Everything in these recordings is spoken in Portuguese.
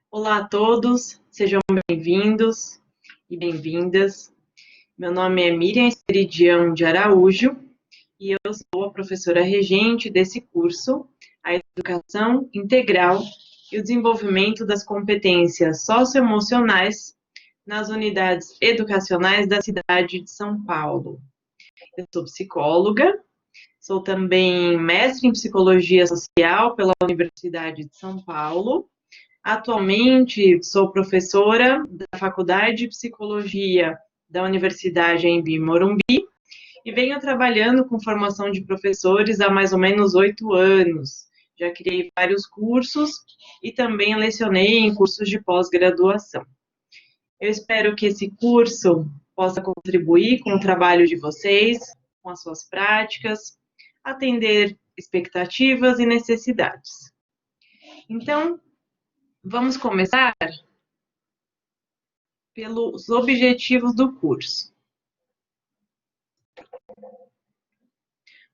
Olá a todos, sejam bem-vindos e bem-vindas. Meu nome é Miriam Esperidião de Araújo e eu sou a professora regente desse curso, a Educação Integral e o Desenvolvimento das Competências Socioemocionais nas Unidades Educacionais da cidade de São Paulo. Eu sou psicóloga, sou também mestre em Psicologia Social pela Universidade de São Paulo. Atualmente, sou professora da Faculdade de Psicologia da Universidade Anhembi Morumbi e venho trabalhando com formação de professores há mais ou menos 8 anos. Já criei vários cursos e também lecionei em cursos de pós-graduação. Eu espero que esse curso possa contribuir com o trabalho de vocês, com as suas práticas, atender expectativas e necessidades. Então, vamos começar pelos objetivos do curso.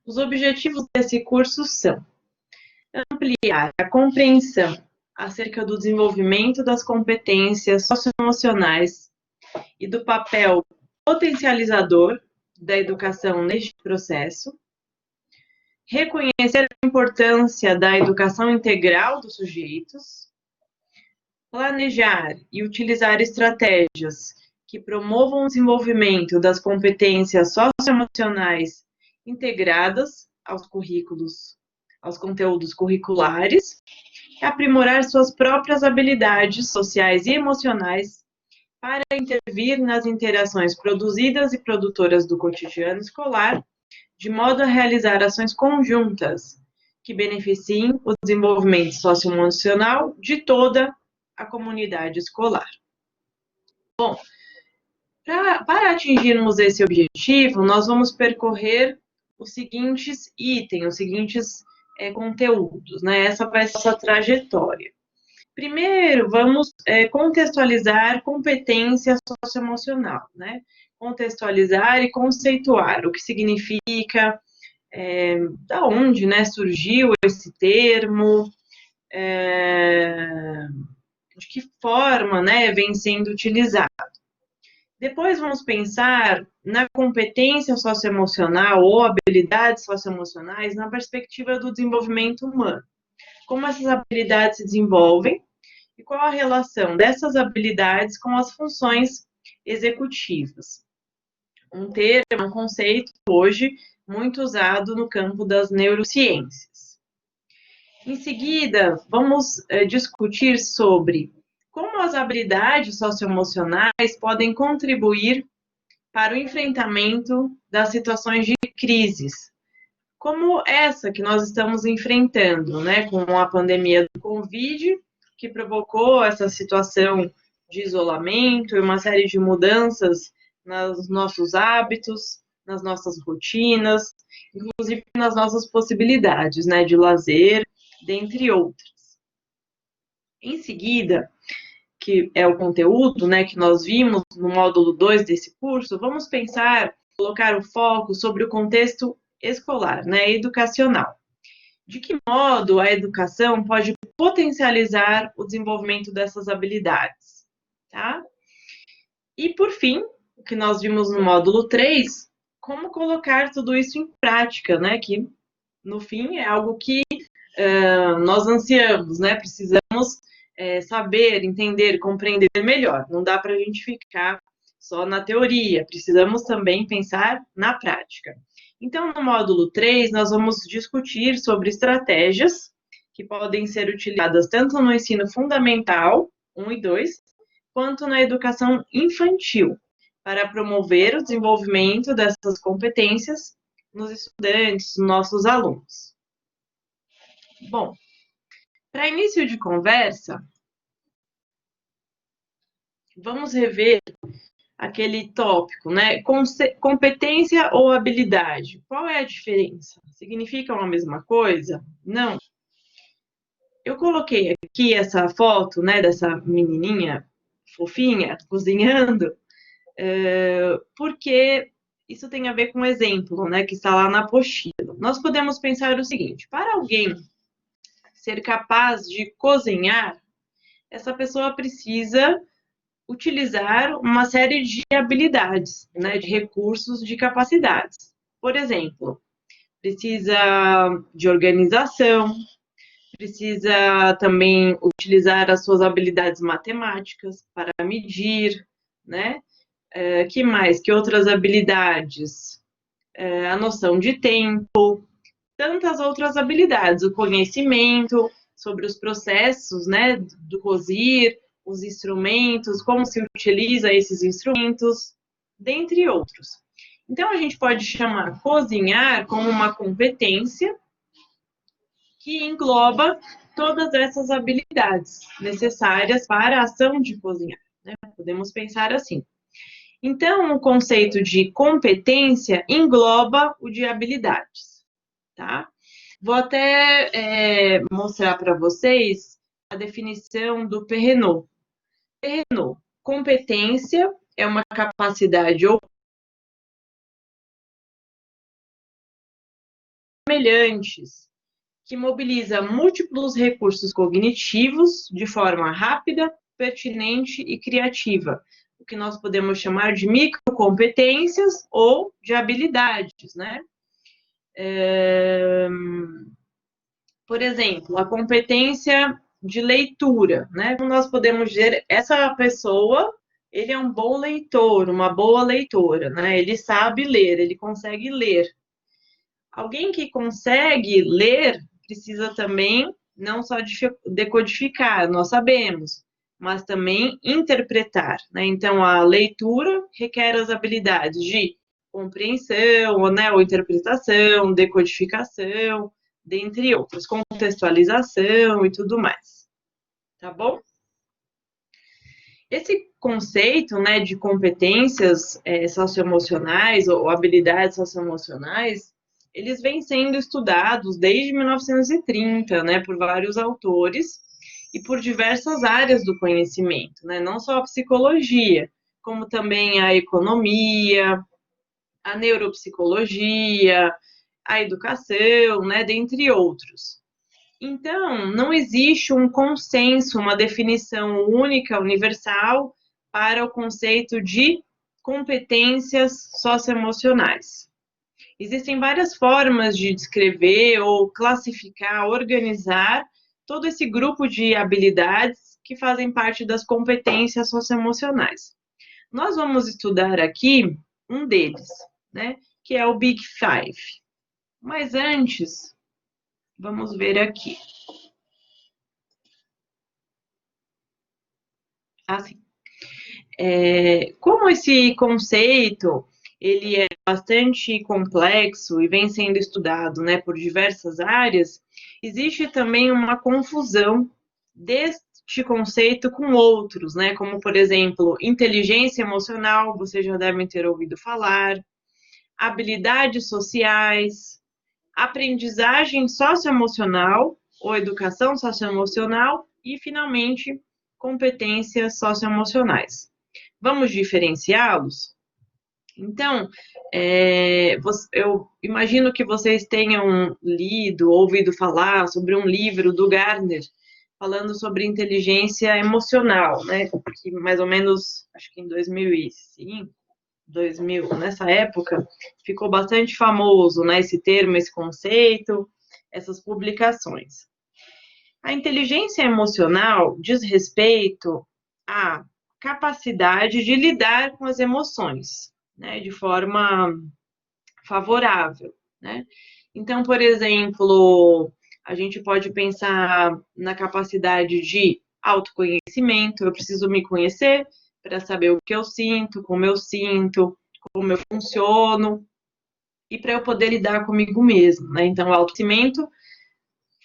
Os objetivos desse curso são ampliar a compreensão acerca do desenvolvimento das competências socioemocionais e do papel potencializador da educação neste processo, reconhecer a importância da educação integral dos sujeitos, planejar e utilizar estratégias que promovam o desenvolvimento das competências socioemocionais integradas aos currículos, aos conteúdos curriculares, e aprimorar suas próprias habilidades sociais e emocionais para intervir nas interações produzidas e produtoras do cotidiano escolar, de modo a realizar ações conjuntas que beneficiem o desenvolvimento socioemocional de toda a comunidade escolar. Bom, para atingirmos esse objetivo, nós vamos percorrer os seguintes itens, os seguintes conteúdos, né? Essa vai ser a nossa trajetória. Primeiro, vamos contextualizar competência socioemocional, né? Contextualizar e conceituar o que significa, da onde, né, surgiu esse termo, de que forma, né, vem sendo utilizado. Depois vamos pensar na competência socioemocional ou habilidades socioemocionais na perspectiva do desenvolvimento humano. Como essas habilidades se desenvolvem e qual a relação dessas habilidades com as funções executivas. Um termo, um conceito hoje muito usado no campo das neurociências. Em seguida, vamos discutir sobre como as habilidades socioemocionais podem contribuir para o enfrentamento das situações de crises, como essa que nós estamos enfrentando, né, com a pandemia do Covid, que provocou essa situação de isolamento e uma série de mudanças nos nossos hábitos, nas nossas rotinas, inclusive nas nossas possibilidades, né, de lazer, dentre outras. Em seguida, que é o conteúdo, né, que nós vimos no módulo 2 desse curso, vamos pensar, colocar o foco sobre o contexto escolar, né, educacional. De que modo a educação pode potencializar o desenvolvimento dessas habilidades, tá? E, por fim, o que nós vimos no módulo 3, como colocar tudo isso em prática, né, que, no fim, é algo que nós ansiamos, né, precisamos saber, entender, compreender melhor. Não dá para a gente ficar só na teoria, precisamos também pensar na prática. Então, no módulo 3, nós vamos discutir sobre estratégias que podem ser utilizadas tanto no ensino fundamental, 1 e 2, quanto na educação infantil, para promover o desenvolvimento dessas competências nos estudantes, nos nossos alunos. Bom, para início de conversa, vamos rever aquele tópico, né? Competência ou habilidade. Qual é a diferença? Significam a mesma coisa? Não. Eu coloquei aqui essa foto, né, dessa menininha fofinha cozinhando, porque isso tem a ver com o exemplo, né, que está lá na apostila. Nós podemos pensar o seguinte: para alguém ser capaz de cozinhar, essa pessoa precisa utilizar uma série de habilidades, né, de recursos, de capacidades. Por exemplo, precisa de organização, precisa também utilizar as suas habilidades matemáticas para medir, né? Que mais? Que outras habilidades? A noção de tempo, tantas outras habilidades, o conhecimento sobre os processos, né, do cozir, os instrumentos, como se utiliza esses instrumentos, dentre outros. Então, a gente pode chamar cozinhar como uma competência que engloba todas essas habilidades necessárias para a ação de cozinhar, né? Podemos pensar assim. Então, o conceito de competência engloba o de habilidades, tá? Vou até mostrar para vocês a definição do Perrenot. Perrenot, competência é uma capacidade ou semelhantes que mobiliza múltiplos recursos cognitivos de forma rápida, pertinente e criativa, o que nós podemos chamar de microcompetências ou de habilidades, né? Por exemplo, a competência de leitura, né? Como nós podemos dizer, essa pessoa, ele é um bom leitor, uma boa leitora, né? Ele sabe ler, ele consegue ler. Alguém que consegue ler precisa também não só decodificar, nós sabemos, mas também interpretar, né? Então, a leitura requer as habilidades de compreensão, né, ou interpretação, decodificação, dentre outras, contextualização e tudo mais, tá bom? Esse conceito, né, de competências socioemocionais ou habilidades socioemocionais, eles vêm sendo estudados desde 1930, né, por vários autores e por diversas áreas do conhecimento, né, não só a psicologia, como também a economia, a neuropsicologia, a educação, né, dentre outros. Então, não existe um consenso, uma definição única, universal, para o conceito de competências socioemocionais. Existem várias formas de descrever ou classificar, organizar todo esse grupo de habilidades que fazem parte das competências socioemocionais. Nós vamos estudar aqui um deles, né, que é o Big Five. Mas antes, vamos ver aqui. Assim, como esse conceito ele é bastante complexo e vem sendo estudado, né, por diversas áreas, existe também uma confusão deste conceito com outros, né, como, por exemplo, inteligência emocional, vocês já devem ter ouvido falar, habilidades sociais, aprendizagem socioemocional ou educação socioemocional e, finalmente, competências socioemocionais. Vamos diferenciá-los? Então, eu imagino que vocês tenham lido, ouvido falar sobre um livro do Gardner, falando sobre inteligência emocional, né? Que mais ou menos, acho que em 2005, 2000, nessa época, ficou bastante famoso, né? Esse termo, esse conceito, essas publicações. A inteligência emocional diz respeito à capacidade de lidar com as emoções, né, de forma favorável, né? Então, por exemplo, a gente pode pensar na capacidade de autoconhecimento, eu preciso me conhecer para saber o que eu sinto, como eu funciono, e para eu poder lidar comigo mesmo, né? Então, o autoconhecimento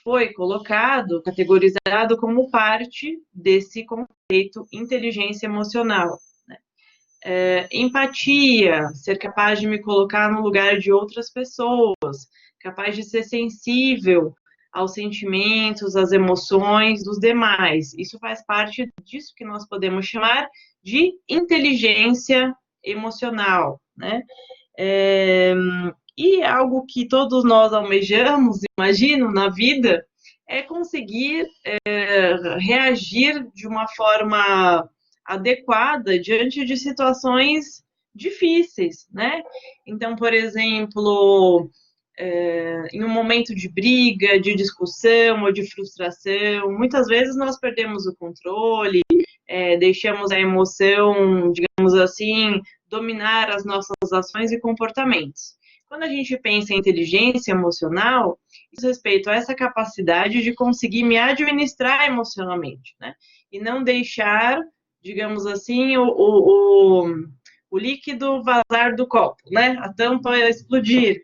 foi colocado, categorizado como parte desse conceito inteligência emocional. Né? Empatia, ser capaz de me colocar no lugar de outras pessoas, capaz de ser sensível aos sentimentos, às emoções dos demais. Isso faz parte disso que nós podemos chamar de inteligência emocional, né? E algo que todos nós almejamos, imagino, na vida, é conseguir reagir de uma forma adequada diante de situações difíceis, né? Então, por exemplo, em um momento de briga, de discussão ou de frustração, muitas vezes nós perdemos o controle, deixamos a emoção, digamos assim, dominar as nossas ações e comportamentos. Quando a gente pensa em inteligência emocional, diz respeito a essa capacidade de conseguir me administrar emocionalmente, né? E não deixar, digamos assim, o líquido vazar do copo, né? A tampa explodir.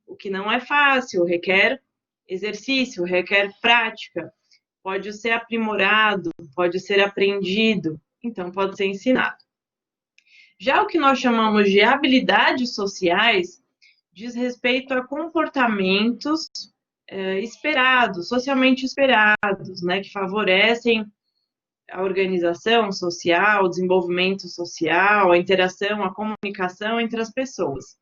O que não é fácil, requer exercício, requer prática, pode ser aprimorado, pode ser aprendido, então pode ser ensinado. Já o que nós chamamos de habilidades sociais diz respeito a comportamentos esperados, socialmente esperados, né, que favorecem a organização social, o desenvolvimento social, a interação, a comunicação entre as pessoas.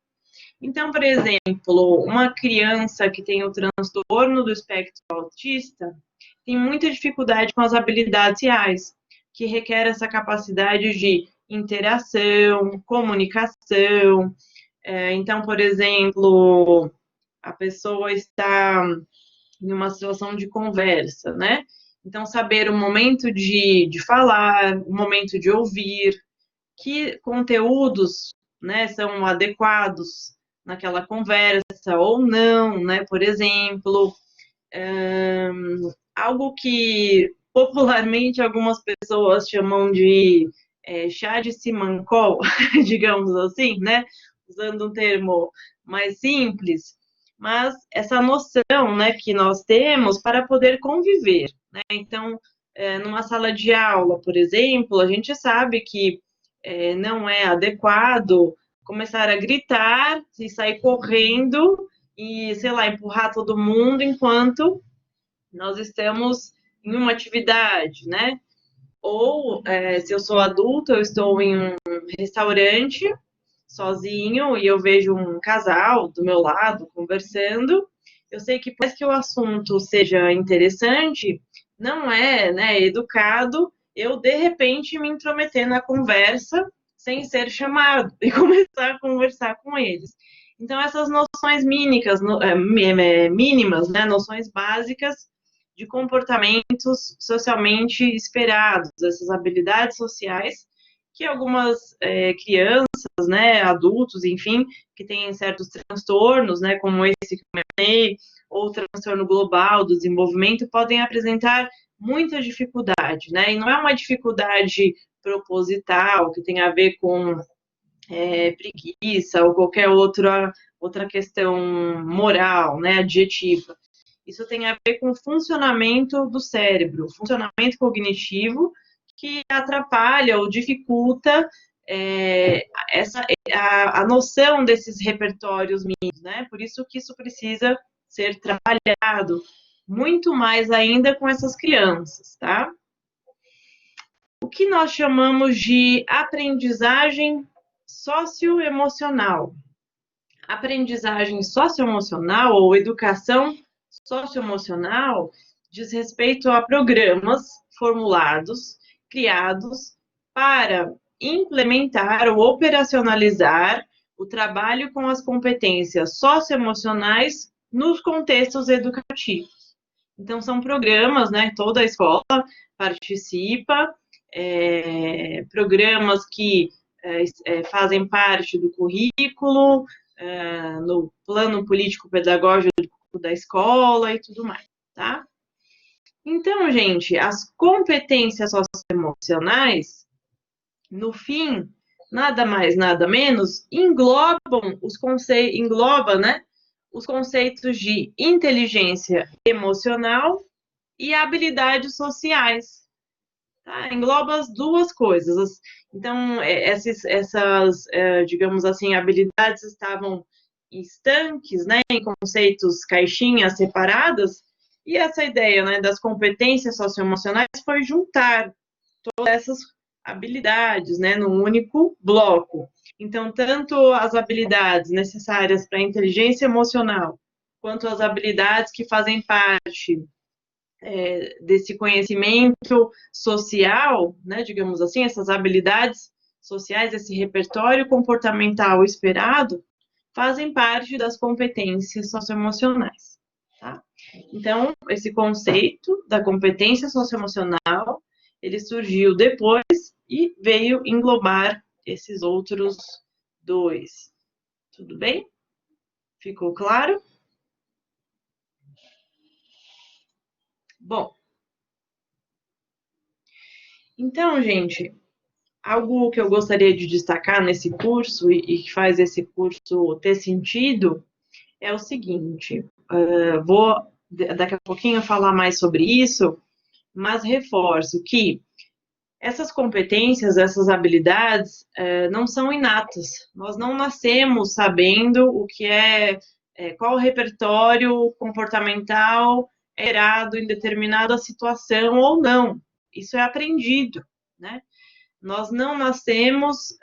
Então, por exemplo, uma criança que tem o transtorno do espectro autista tem muita dificuldade com as habilidades sociais, que requer essa capacidade de interação, comunicação. Então, por exemplo, a pessoa está em uma situação de conversa, né? Então, saber o momento de falar, o momento de ouvir, que conteúdos, né, são adequados naquela conversa ou não, né? Por exemplo, algo que popularmente algumas pessoas chamam de chá de simancol, digamos assim, né? Usando um termo mais simples, mas essa noção, né, que nós temos para poder conviver, né? Então, numa sala de aula, por exemplo, a gente sabe que não é adequado começar a gritar e sair correndo e, sei lá, empurrar todo mundo enquanto nós estamos em uma atividade, né? Ou, se eu sou adulto, eu estou em um restaurante sozinho e eu vejo um casal do meu lado conversando, eu sei que, por mais que o assunto seja interessante, não é, né, educado eu, de repente, me intrometer na conversa sem ser chamado e começar a conversar com eles. Então, essas noções mínimas, né, noções básicas de comportamentos socialmente esperados, essas habilidades sociais que algumas crianças, né, adultos, enfim, que têm certos transtornos, né, como esse que eu mencionei, ou transtorno global do desenvolvimento, podem apresentar muita dificuldade, né, e não é uma dificuldade proposital, que tem a ver com preguiça ou qualquer outra questão moral, né, adjetiva. Isso tem a ver com o funcionamento do cérebro, funcionamento cognitivo, que atrapalha ou dificulta a noção desses repertórios mínimos, né? Por isso que isso precisa ser trabalhado muito mais ainda com essas crianças, tá? O que nós chamamos de aprendizagem socioemocional. Aprendizagem socioemocional ou educação socioemocional diz respeito a programas formulados, criados para implementar ou operacionalizar o trabalho com as competências socioemocionais nos contextos educativos. Então, são programas, né? Toda a escola participa, programas que fazem parte do currículo, no plano político-pedagógico da escola e tudo mais, tá? Então, gente, as competências socioemocionais, no fim, nada mais, nada menos, engloba, né, os conceitos de inteligência emocional e habilidades sociais. Tá? Engloba as duas coisas. Então, essas, digamos assim, habilidades estavam estanques, né, em conceitos, caixinhas separadas, e essa ideia, né, das competências socioemocionais foi juntar todas essas habilidades, né, num único bloco. Então, tanto as habilidades necessárias para a inteligência emocional, quanto às habilidades que fazem parte desse conhecimento social, né, digamos assim, essas habilidades sociais, esse repertório comportamental esperado, fazem parte das competências socioemocionais. Tá? Então, esse conceito da competência socioemocional, ele surgiu depois e veio englobar esses outros dois. Tudo bem? Ficou claro? Bom, então, gente, algo que eu gostaria de destacar nesse curso e que faz esse curso ter sentido é o seguinte: vou daqui a pouquinho falar mais sobre isso, mas reforço que essas competências, essas habilidades não são inatas. Nós não nascemos sabendo o que qual o repertório comportamental errado em determinada situação ou não. Isso é aprendido, né? Nós não nascemos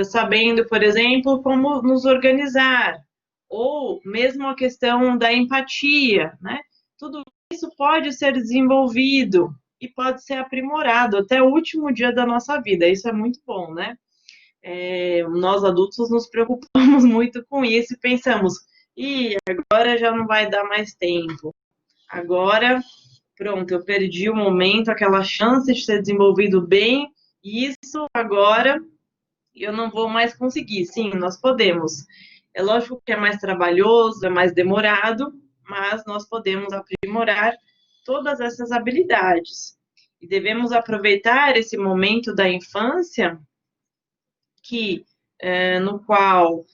sabendo, por exemplo, como nos organizar, ou mesmo a questão da empatia, né? Tudo isso pode ser desenvolvido e pode ser aprimorado até o último dia da nossa vida. Isso é muito bom, né? Nós adultos nos preocupamos muito com isso e pensamos, agora já não vai dar mais tempo. Agora, pronto, eu perdi o momento, aquela chance de ser desenvolvido bem, e isso agora eu não vou mais conseguir. Sim, nós podemos. É lógico que é mais trabalhoso, é mais demorado, mas nós podemos aprimorar todas essas habilidades. E devemos aproveitar esse momento da infância no qual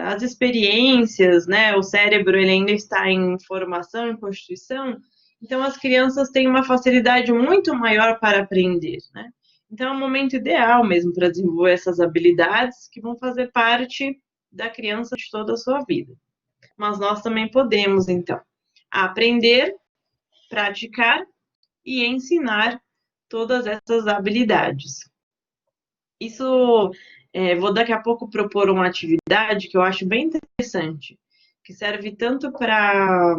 as experiências, né, o cérebro ele ainda está em formação, em constituição, então as crianças têm uma facilidade muito maior para aprender, né? Então é um momento ideal mesmo para desenvolver essas habilidades que vão fazer parte da criança de toda a sua vida. Mas nós também podemos, então, aprender, praticar e ensinar todas essas habilidades. Isso, vou daqui a pouco propor uma atividade que eu acho bem interessante, que serve tanto para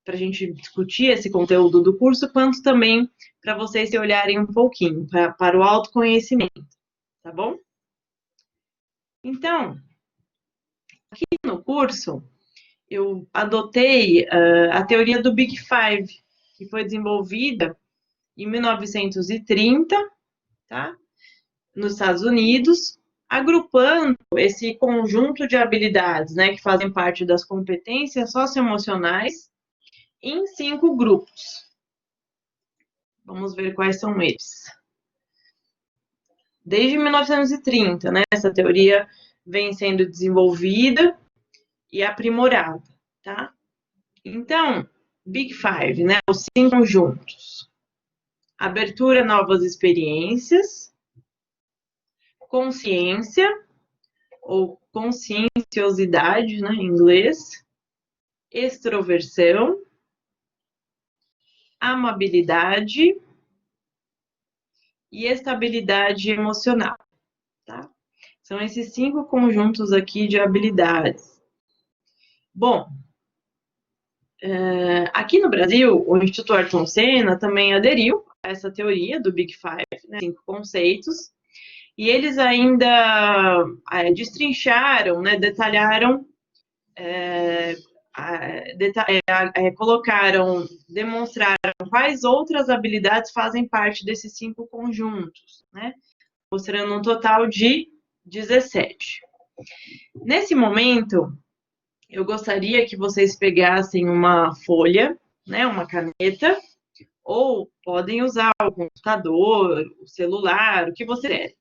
a gente discutir esse conteúdo do curso, quanto também para vocês se olharem um pouquinho para o autoconhecimento, tá bom? Então, aqui no curso, eu adotei a teoria do Big Five, que foi desenvolvida em 1930, tá? Nos Estados Unidos, agrupando esse conjunto de habilidades, né, que fazem parte das competências socioemocionais, em 5 grupos. Vamos ver quais são eles. Desde 1930, né, essa teoria vem sendo desenvolvida e aprimorada, tá? Então, Big Five, né, os 5 conjuntos. Abertura a novas experiências, consciência, ou conscienciosidade, né, em inglês, extroversão, amabilidade e estabilidade emocional, tá? São esses 5 conjuntos aqui de habilidades. Bom, aqui no Brasil, o Instituto Ayrton Senna também aderiu a essa teoria do Big Five, né, 5 conceitos, e eles ainda destrincharam, né, detalharam, colocaram, demonstraram quais outras habilidades fazem parte desses 5 conjuntos, né? Mostrando um total de 17. Nesse momento, eu gostaria que vocês pegassem uma folha, né, uma caneta, ou podem usar o computador, o celular, o que você quiser,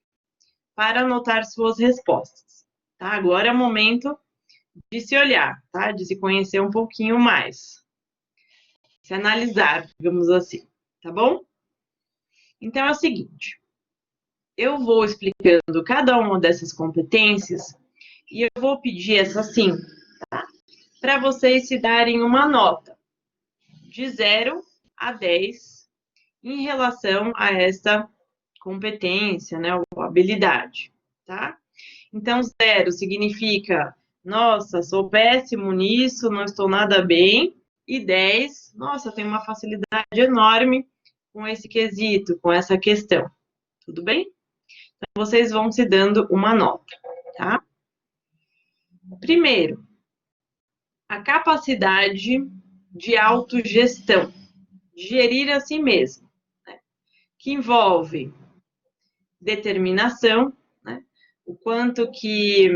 para anotar suas respostas. Tá? Agora é o momento de se olhar, tá? De se conhecer um pouquinho mais. Se analisar, digamos assim, tá bom? Então é o seguinte, eu vou explicando cada uma dessas competências e eu vou pedir essa sim, tá? Para vocês se darem uma nota de 0 a 10 em relação a essa competência, né, ou habilidade, tá? Então, 0 significa nossa, sou péssimo nisso, não estou nada bem. E 10, nossa, tenho uma facilidade enorme com esse quesito, com essa questão. Tudo bem? Então, vocês vão se dando uma nota, tá? Primeiro, a capacidade de autogestão, de gerir a si mesmo, né? Que envolve determinação, né? O quanto que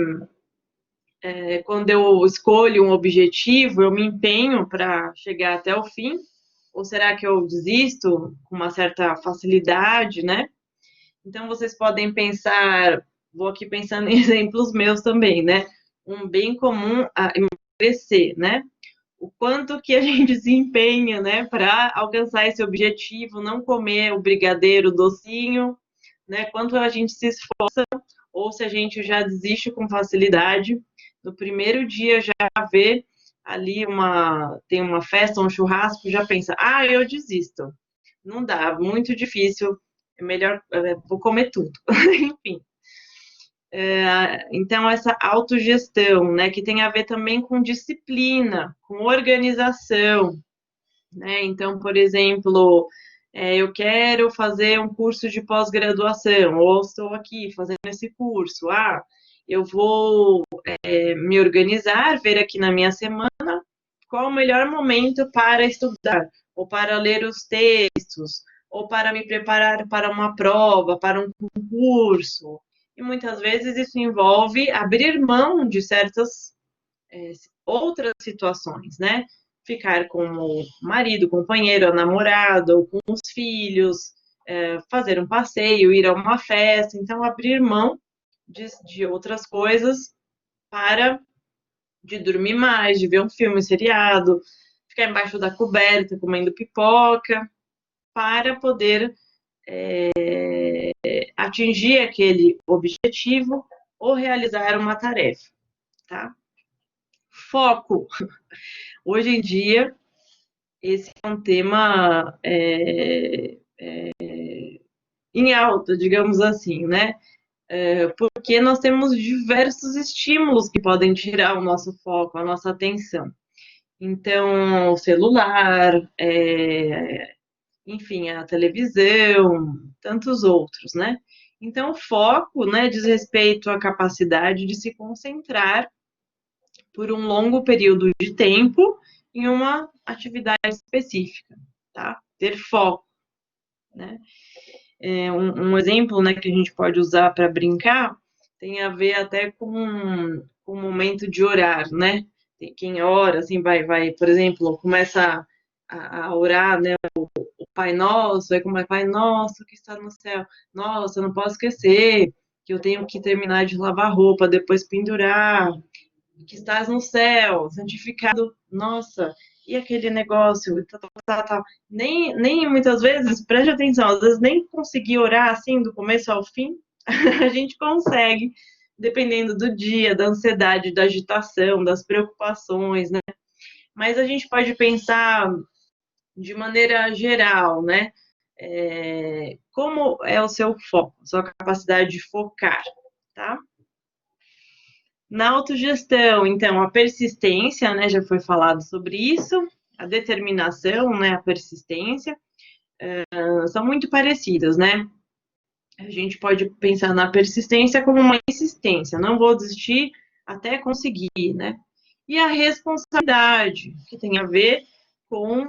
quando eu escolho um objetivo, eu me empenho para chegar até o fim? Ou será que eu desisto com uma certa facilidade, né? Então, vocês podem pensar, vou aqui pensando em exemplos meus também, né? Um bem comum a emagrecer, né? O quanto que a gente se empenha, né, para alcançar esse objetivo, não comer o brigadeiro docinho, né? Quanto a gente se esforça, ou se a gente já desiste com facilidade. No primeiro dia já vê ali tem uma festa, um churrasco, já pensa, eu desisto. Não dá, muito difícil, é melhor, vou comer tudo. Enfim. Então, essa autogestão, né, que tem a ver também com disciplina, com organização, né? Então, por exemplo, eu quero fazer um curso de pós-graduação, ou estou aqui fazendo esse curso, eu vou me organizar, ver aqui na minha semana qual o melhor momento para estudar, ou para ler os textos, ou para me preparar para uma prova, para um concurso. E muitas vezes isso envolve abrir mão de certas outras situações, né? Ficar com o marido, companheiro, namorado, ou com os filhos, fazer um passeio, ir a uma festa. Então, abrir mão de outras coisas para de dormir mais, de ver um filme, um seriado, ficar embaixo da coberta comendo pipoca, para poder atingir aquele objetivo ou realizar uma tarefa, tá? Foco. Hoje em dia, esse é um tema em alta, digamos assim, né? Porque nós temos diversos estímulos que podem tirar o nosso foco, a nossa atenção. Então, o celular, enfim, a televisão, tantos outros, né? Então, o foco, né, diz respeito à capacidade de se concentrar por um longo período de tempo em uma atividade específica, tá? Ter foco, né? Um exemplo, né, que a gente pode usar para brincar tem a ver até com o momento de orar, né? Tem quem ora, assim, vai, por exemplo, começa a orar, né, o Pai Nosso, aí como é Pai Nosso que está no céu. Nossa, eu não posso esquecer que eu tenho que terminar de lavar roupa, depois pendurar, que estás no céu, santificado, nossa, e aquele negócio, tal. Nem muitas vezes, preste atenção, às vezes nem conseguir orar assim do começo ao fim, a gente consegue, dependendo do dia, da ansiedade, da agitação, das preocupações, né? Mas a gente pode pensar de maneira geral, né? Como é o seu foco, sua capacidade de focar, tá? Na autogestão, então, a persistência, né, já foi falado sobre isso, a determinação, né, a persistência, são muito parecidas, né? A gente pode pensar na persistência como uma insistência, não vou desistir até conseguir, né? E a responsabilidade, que tem a ver com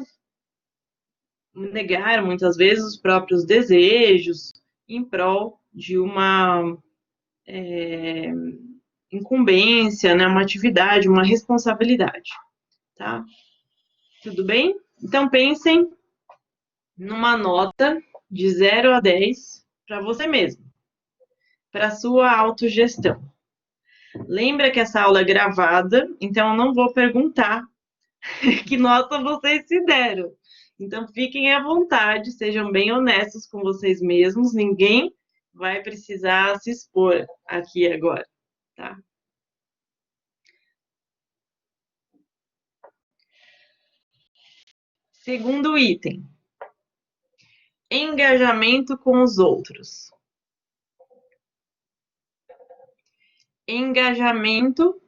negar, muitas vezes, os próprios desejos em prol de uma incumbência, né, uma atividade, uma responsabilidade, tá? Tudo bem? Então, pensem numa nota de 0 a 10 para você mesmo, para sua autogestão. Lembra que essa aula é gravada, então eu não vou perguntar que nota vocês se deram. Então, fiquem à vontade, sejam bem honestos com vocês mesmos, ninguém vai precisar se expor aqui agora, tá? Segundo item, engajamento com os outros. Engajamento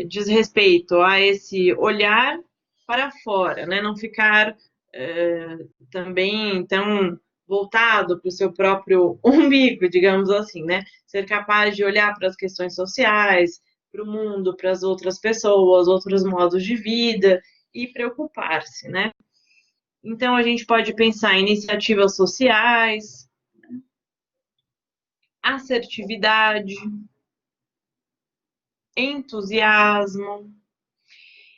diz respeito a esse olhar para fora, né? Não ficar também tão voltado para o seu próprio umbigo, digamos assim, né? Ser capaz de olhar para as questões sociais, para o mundo, para as outras pessoas, outros modos de vida e preocupar-se, né? Então, a gente pode pensar em iniciativas sociais, assertividade, entusiasmo.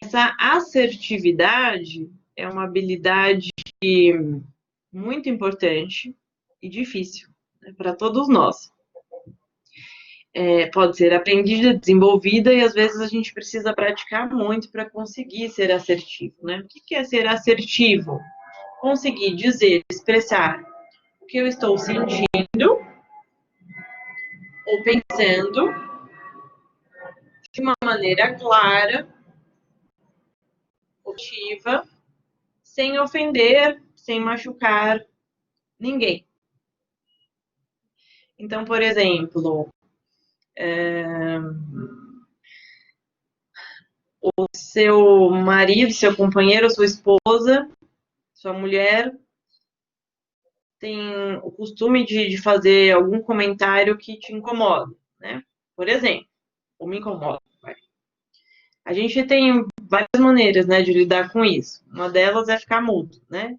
Essa assertividade é uma habilidade muito importante e difícil, né, para todos nós. Pode ser aprendida, desenvolvida, e às vezes a gente precisa praticar muito para conseguir ser assertivo, né? O que é ser assertivo? Conseguir dizer, expressar o que eu estou sentindo ou pensando de uma maneira clara, objetiva, sem ofender, sem machucar ninguém. Então, por exemplo, o seu marido, seu companheiro, sua esposa, sua mulher tem o costume de fazer algum comentário que te incomoda, né? Por exemplo, ou me incomoda. A gente tem várias maneiras, né, de lidar com isso. Uma delas é ficar mudo, né?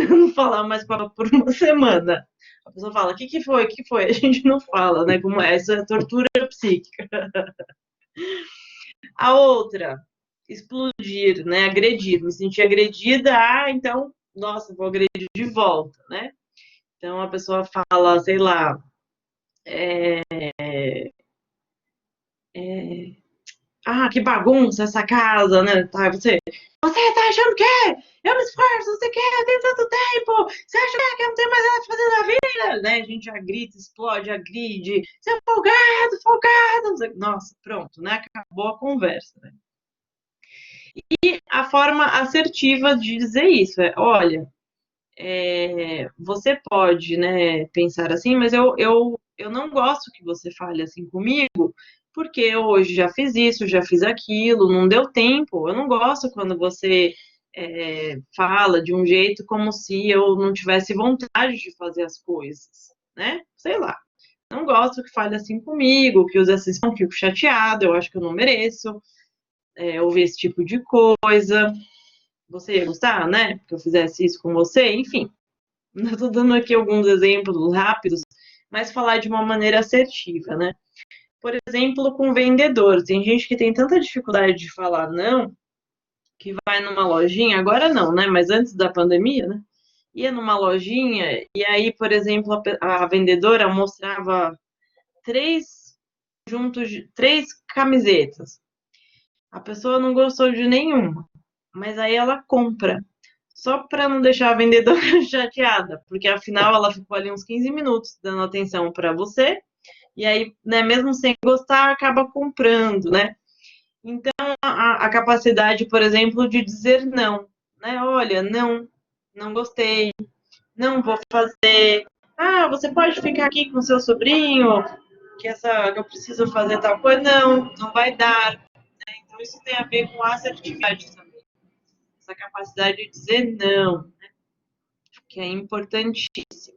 Não falar mais por uma semana. A pessoa fala, o que foi? O que foi? A gente não fala, né? Como essa é tortura psíquica. A outra, explodir, né? Agredir. Me sentir agredida, então, nossa, vou agredir de volta, né? Então a pessoa fala, sei lá, que bagunça essa casa, né? Tá, você tá achando que eu me esforço, você quer, eu tenho tanto tempo, você acha que eu não tenho mais nada pra fazer na vida, né? A gente já grita, explode, agride, você é folgado, folgado. Nossa, pronto, né? Acabou a conversa, né? E a forma assertiva de dizer isso é, olha, você pode, né, pensar assim, mas eu não gosto que você fale assim comigo, porque eu hoje já fiz isso, já fiz aquilo, não deu tempo. Eu não gosto quando você fala de um jeito como se eu não tivesse vontade de fazer as coisas, né? Sei lá. Não gosto que fale assim comigo, que use assim, eu fico chateado, eu acho que eu não mereço ouvir esse tipo de coisa. Você ia gostar, né? Que eu fizesse isso com você, enfim. Eu estou dando aqui alguns exemplos rápidos, mas falar de uma maneira assertiva, né? Por exemplo, com vendedor. Tem gente que tem tanta dificuldade de falar não, que vai numa lojinha, agora não, né? Mas antes da pandemia, né? Ia numa lojinha e aí, por exemplo, a vendedora mostrava três camisetas. A pessoa não gostou de nenhuma, mas aí ela compra. Só para não deixar a vendedora chateada, porque afinal ela ficou ali uns 15 minutos dando atenção para você, e aí, né, mesmo sem gostar, acaba comprando, né? Então, a capacidade, por exemplo, de dizer não, né? Olha, não, não gostei, não vou fazer. Você pode ficar aqui com seu sobrinho, que eu preciso fazer tal coisa. Não, não vai dar. Então, isso tem a ver com assertividade também. Essa capacidade de dizer não, que é importantíssimo.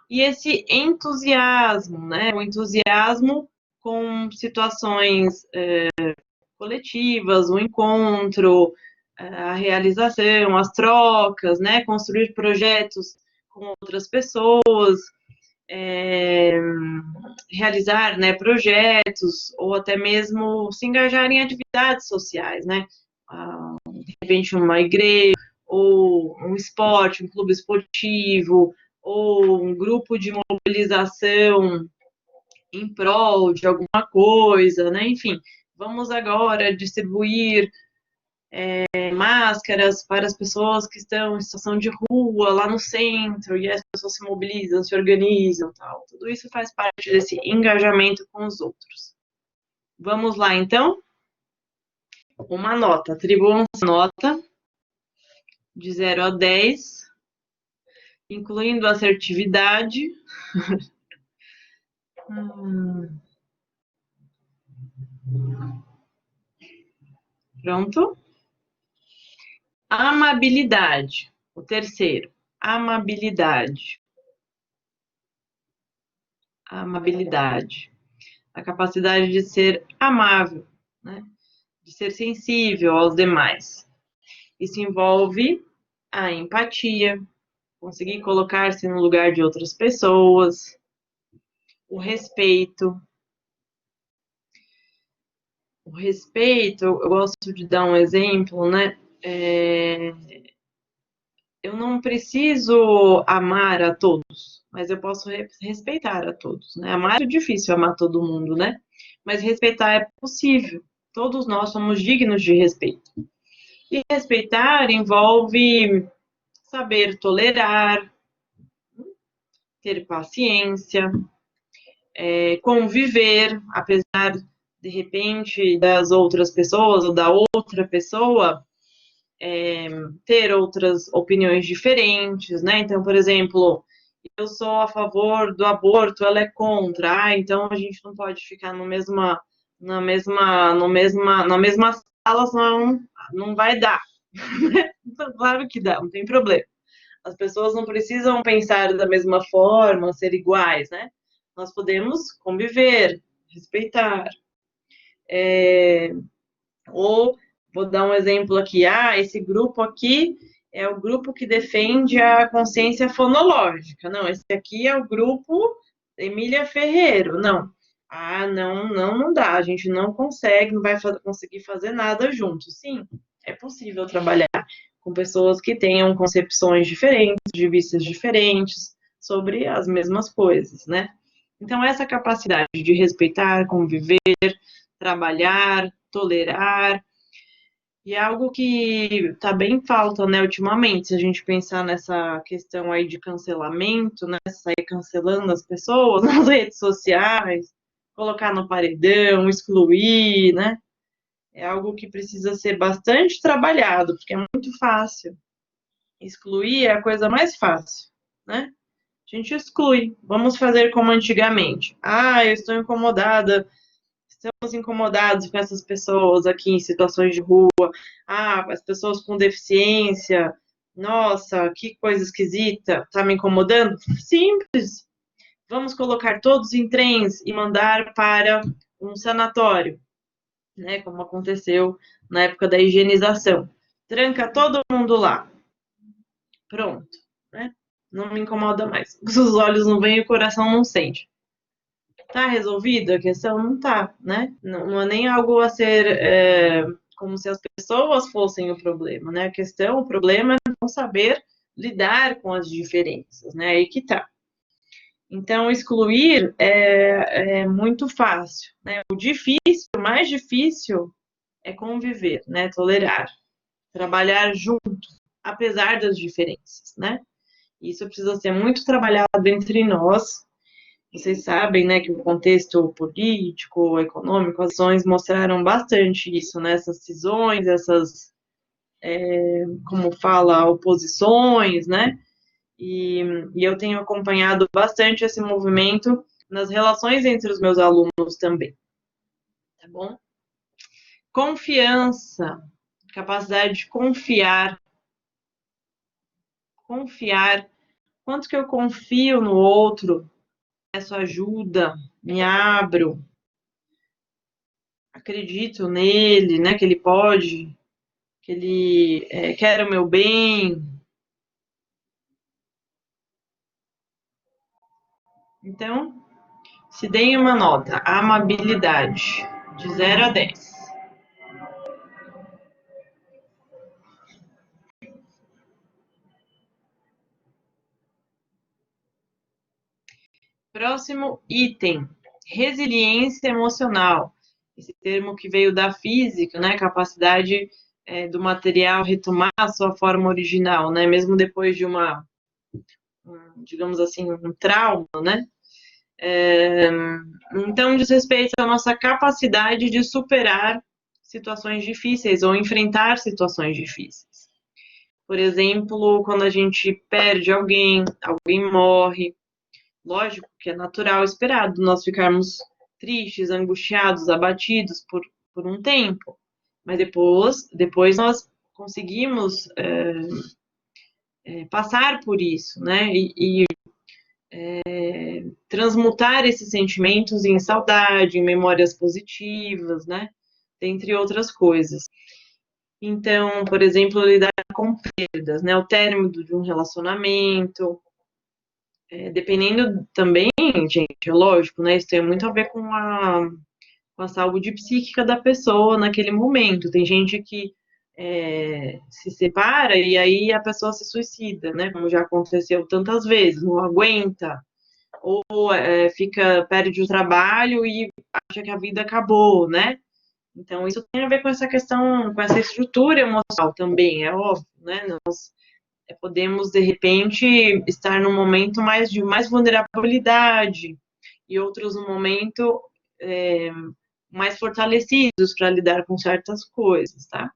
E esse entusiasmo, né? O entusiasmo com situações coletivas, o encontro, a realização, as trocas, né? Construir projetos com outras pessoas, realizar, né, projetos ou até mesmo se engajar em atividades sociais, né? De repente uma igreja ou um esporte, um clube esportivo ou um grupo de mobilização em prol de alguma coisa, né? Enfim, vamos agora distribuir máscaras para as pessoas que estão em situação de rua lá no centro e as pessoas se mobilizam, se organizam, tal. Tudo isso faz parte desse engajamento com os outros. Vamos lá, então? Uma nota. Atribuam uma nota de 0 a 10, incluindo assertividade. Pronto? Amabilidade. O terceiro. Amabilidade. Amabilidade. A capacidade de ser amável, né? De ser sensível aos demais. Isso envolve a empatia, conseguir colocar-se no lugar de outras pessoas, o respeito. O respeito, eu gosto de dar um exemplo, né? Eu não preciso amar a todos, mas eu posso respeitar a todos, né? Amar é difícil, amar todo mundo, né? Mas respeitar é possível. Todos nós somos dignos de respeito. E respeitar envolve saber tolerar, ter paciência, conviver, apesar, de repente, das outras pessoas ou da outra pessoa ter outras opiniões diferentes, né? Então, por exemplo, eu sou a favor do aborto, ela é contra, então a gente não pode ficar na mesma sala, senão não vai dar. Então, claro que dá, não tem problema. As pessoas não precisam pensar da mesma forma, ser iguais, né? Nós podemos conviver, respeitar. Ou, vou dar um exemplo aqui, esse grupo aqui é o grupo que defende a consciência fonológica. Não, esse aqui é o grupo Emília Ferreiro. Não. Não dá. A gente não consegue, não vai conseguir fazer nada junto. Sim, é possível trabalhar com pessoas que tenham concepções diferentes, de vistas diferentes sobre as mesmas coisas, né? Então, essa capacidade de respeitar, conviver, trabalhar, tolerar, e é algo que está bem em falta, né, ultimamente, se a gente pensar nessa questão aí de cancelamento, né, sair cancelando as pessoas nas redes sociais, colocar no paredão, excluir, né, é algo que precisa ser bastante trabalhado, porque é muito fácil. Excluir é a coisa mais fácil, né? A gente exclui. Vamos fazer como antigamente. Eu estou incomodada. Estamos incomodados com essas pessoas aqui em situações de rua. As pessoas com deficiência. Nossa, que coisa esquisita. Tá me incomodando? Simples. Vamos colocar todos em trens e mandar para um sanatório, né? Como aconteceu na época da higienização. Tranca todo mundo lá. Pronto, né? Não me incomoda mais. Os olhos não veem e o coração não sente. Tá resolvida a questão? Não tá, né? Não é nem algo a ser como se as pessoas fossem o problema, né? O problema é não saber lidar com as diferenças, né? Aí que tá. Então, excluir é muito fácil, né? O mais difícil é conviver, né? Tolerar, trabalhar junto, apesar das diferenças, né? Isso precisa ser muito trabalhado entre nós. Vocês sabem, né, que o contexto político, econômico, as ações mostraram bastante isso, né, essas cisões, como fala, oposições, né, e eu tenho acompanhado bastante esse movimento nas relações entre os meus alunos também, tá bom? Confiança, capacidade de confiar, quanto que eu confio no outro, peço ajuda, me abro, acredito nele, né, que ele pode, que ele quer o meu bem. Então, se deem uma nota, amabilidade, de 0 a 10. Próximo item, resiliência emocional. Esse termo que veio da física, né, capacidade do material retomar a sua forma original, né, mesmo depois de digamos assim, um trauma, né. Então, diz respeito à nossa capacidade de superar situações difíceis ou enfrentar situações difíceis. Por exemplo, quando a gente perde alguém morre, lógico que é natural, esperado, nós ficarmos tristes, angustiados, abatidos por um tempo. mas depois nós conseguimos passar por isso, né? E transmutar esses sentimentos em saudade, em memórias positivas, né? Dentre outras coisas. Então, por exemplo, lidar com perdas, né? O término de um relacionamento, dependendo também, gente, é lógico, né? Isso tem muito a ver com a saúde psíquica da pessoa naquele momento. Tem gente que se separa e aí a pessoa se suicida, né? Como já aconteceu tantas vezes, não aguenta, ou perde o trabalho e acha que a vida acabou, né? Então, isso tem a ver com essa questão, com essa estrutura emocional também, é óbvio, né? Nós podemos, de repente, estar num momento de mais vulnerabilidade e outros no momento mais fortalecidos para lidar com certas coisas, tá?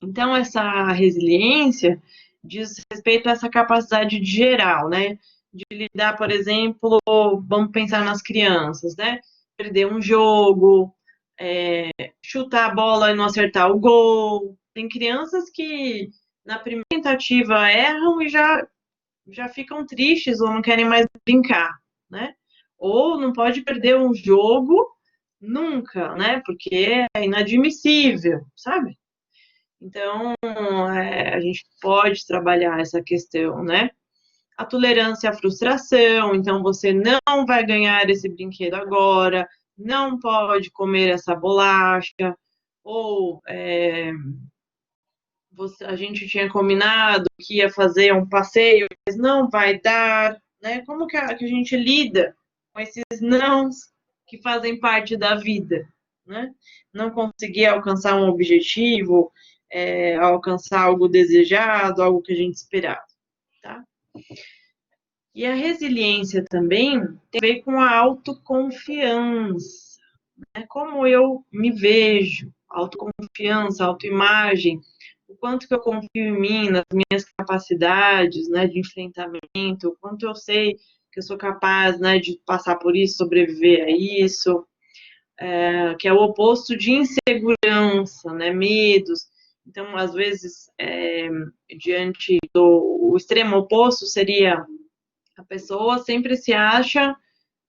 Então, essa resiliência diz respeito a essa capacidade de geral, né? De lidar, por exemplo, vamos pensar nas crianças, né? Perder um jogo, chutar a bola e não acertar o gol. Tem crianças que na primeira tentativa erram e já ficam tristes ou não querem mais brincar, né? Ou não pode perder um jogo nunca, né? Porque é inadmissível, sabe? Então, a gente pode trabalhar essa questão, né? A tolerância à frustração, então você não vai ganhar esse brinquedo agora, não pode comer essa bolacha, ou a gente tinha combinado que ia fazer um passeio, mas não vai dar, né? Como que a gente lida com esses nãos que fazem parte da vida, né? Não conseguir alcançar um objetivo, alcançar algo desejado, algo que a gente esperava, tá? E a resiliência também tem a ver com a autoconfiança, né? Como eu me vejo, autoconfiança, autoimagem, o quanto que eu confio em mim, nas minhas capacidades, né, de enfrentamento, o quanto eu sei que eu sou capaz, né, de passar por isso, sobreviver a isso, que é o oposto de insegurança, né, medos. Então, às vezes, diante o extremo oposto seria a pessoa sempre se acha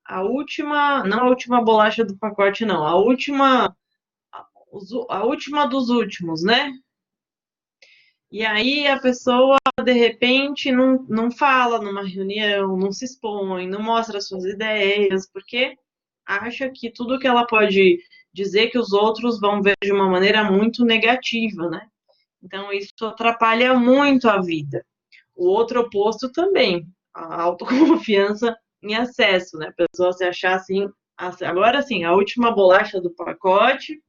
não a última bolacha do pacote, não, a última dos últimos, né? E aí a pessoa, de repente, não fala numa reunião, não se expõe, não mostra suas ideias, porque acha que tudo que ela pode dizer que os outros vão ver de uma maneira muito negativa, né? Então, isso atrapalha muito a vida. O outro oposto também, a autoconfiança em excesso, né? A pessoa se achar assim, agora sim, a última bolacha do pacote,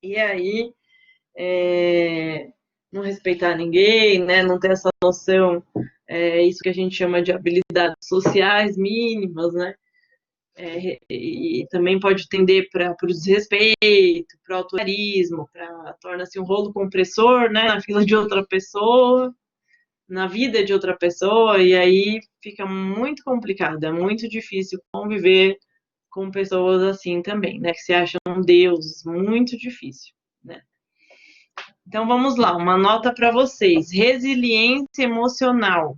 e aí não respeitar ninguém, né? Não ter essa noção, isso que a gente chama de habilidades sociais mínimas, né? E também pode tender para o desrespeito, para o autoritarismo, torna-se um rolo compressor, né? Na fila de outra pessoa, na vida de outra pessoa, e aí fica muito complicado, é muito difícil conviver com pessoas assim também, né? Que se acham deuses, muito difícil, né? Então vamos lá, uma nota para vocês. Resiliência emocional.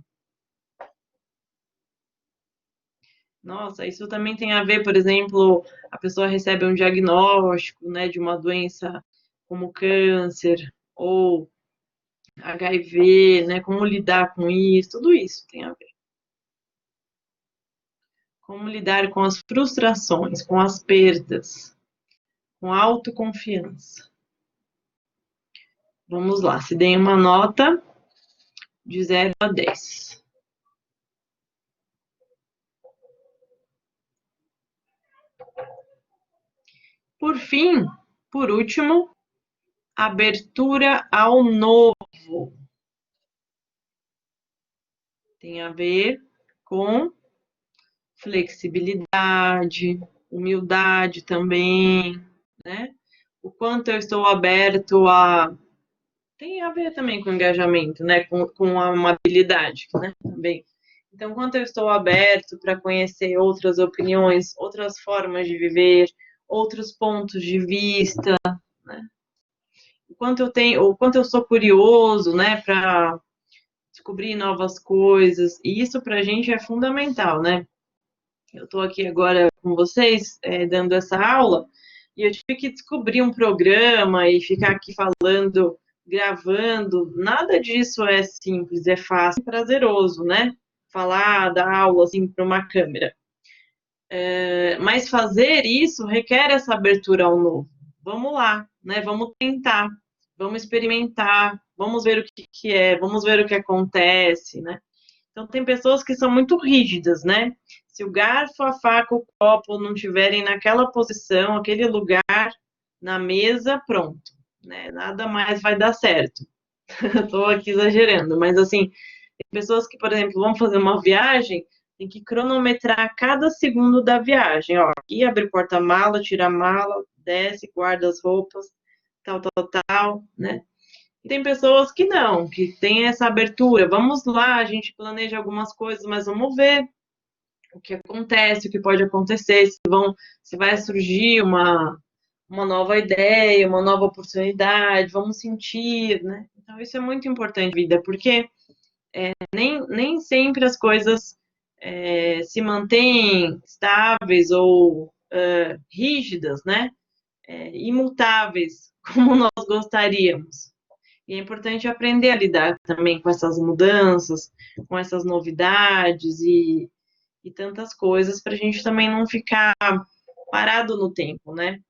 Nossa, isso também tem a ver, por exemplo, a pessoa recebe um diagnóstico, né, de uma doença como câncer ou HIV, né, como lidar com isso, tudo isso tem a ver. Como lidar com as frustrações, com as perdas, com a autoconfiança. Vamos lá, se deem uma nota de 0 a 10. Por fim, por último, abertura ao novo. Tem a ver com flexibilidade, humildade também, né? O quanto eu estou aberto a. Tem a ver também com engajamento, né? Com a amabilidade, né? Também. Então, quanto eu estou aberto para conhecer outras opiniões, outras formas de viver, outros pontos de vista, né? o quanto eu sou curioso, né, para descobrir novas coisas, e isso para a gente é fundamental, né? Eu estou aqui agora com vocês, dando essa aula, e eu tive que descobrir um programa e ficar aqui falando, gravando. Nada disso é simples, é fácil, prazeroso, né? Falar, dar aula assim para uma câmera. Mas fazer isso requer essa abertura ao novo. Vamos lá, né? Vamos tentar, vamos experimentar, vamos ver o que é, vamos ver o que acontece, né? Então, tem pessoas que são muito rígidas, né? Se o garfo, a faca, o copo não tiverem naquela posição, aquele lugar na mesa, pronto, né? Nada mais vai dar certo. Estou aqui exagerando, mas assim, tem pessoas que, por exemplo, vão fazer uma viagem, tem que cronometrar cada segundo da viagem. Ó, aqui abre porta-mala, tira a mala, desce, guarda as roupas, tal, tal, tal, né? E tem pessoas que não, que tem essa abertura. Vamos lá, a gente planeja algumas coisas, mas vamos ver o que acontece, o que pode acontecer, se vai surgir uma nova ideia, uma nova oportunidade, vamos sentir, né? Então, isso é muito importante na vida, porque nem sempre as coisas se mantêm estáveis ou rígidas, né? Imutáveis, como nós gostaríamos. E é importante aprender a lidar também com essas mudanças, com essas novidades e tantas coisas, para a gente também não ficar parado no tempo, né?